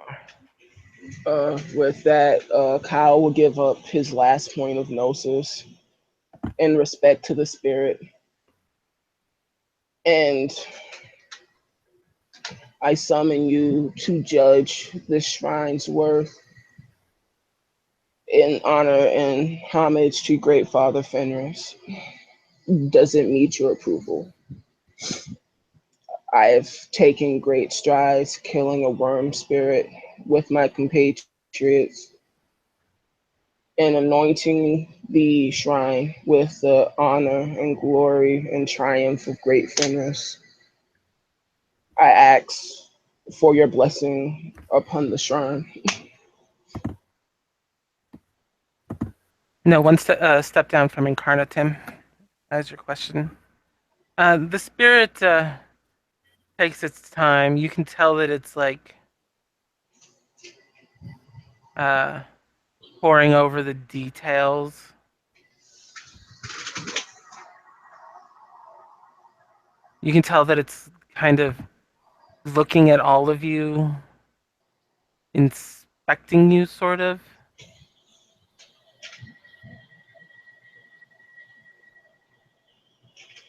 With that, Kyle will give up his last point of gnosis in respect to the spirit. And I summon you to judge the shrine's worth in honor and homage to Great Father Fenris. Does it meet your approval? I have taken great strides killing a worm spirit with my compatriots and anointing the shrine with the honor and glory and triumph of Great Fenris. I ask for your blessing upon the shrine. No, one step down from Incarnatim. As your question. The spirit takes its time. You can tell that it's like uh, poring over the details. You can tell that it's kind of looking at all of you, inspecting you, sort of.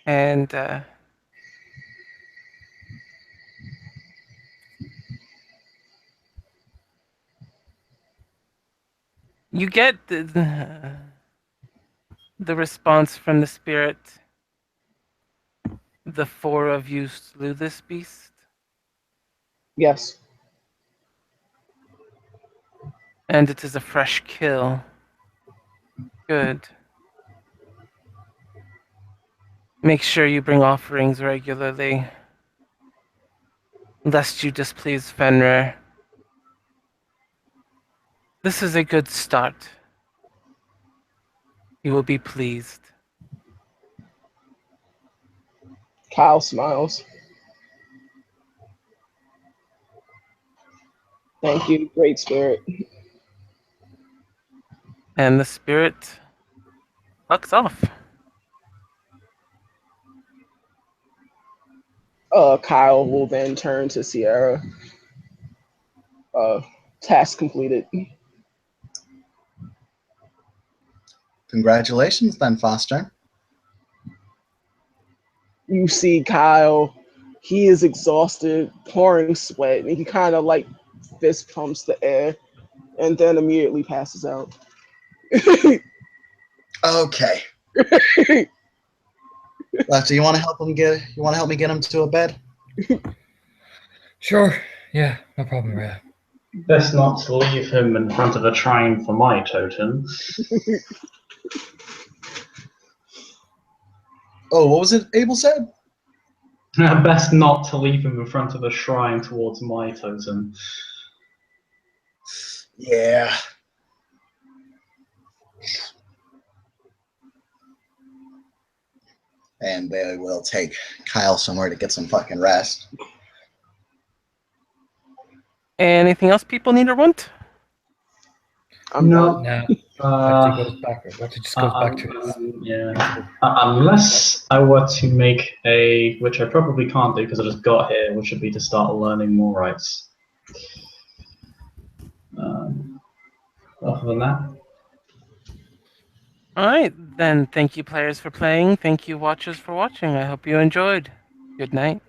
And you get the response from the spirit. The four of you slew this beast, Yes. and it is a fresh kill. Good. Make sure you bring offerings regularly, lest you displease Fenrir. This is a good start. You will be pleased. Kyle smiles. Thank you, great spirit. And the spirit fucks off. Kyle will then turn to Sierra. Task completed. Congratulations, then, Foster. You see Kyle, he is exhausted, pouring sweat, and he kind of like fist pumps the air and then immediately passes out. Okay. Lefty, you want to help him get? You want to help me get him to a bed? Sure. Yeah, no problem, Rhea. Best not to leave him in front of a shrine for my totem. Oh, what was it Abel said? Best not to leave him in front of a shrine towards my totem. Yeah. And they will take Kyle somewhere to get some fucking rest. Anything else people need or want? I'm No. done. Now, Lefty goes back. Lefty just goes back to his. Yeah. Unless I were to make a, which I probably can't do because I just got here, which would be to start learning more rights. Other than that, All right, then. Thank you, players, for playing. Thank you, watchers, for watching. I hope you enjoyed. Good night.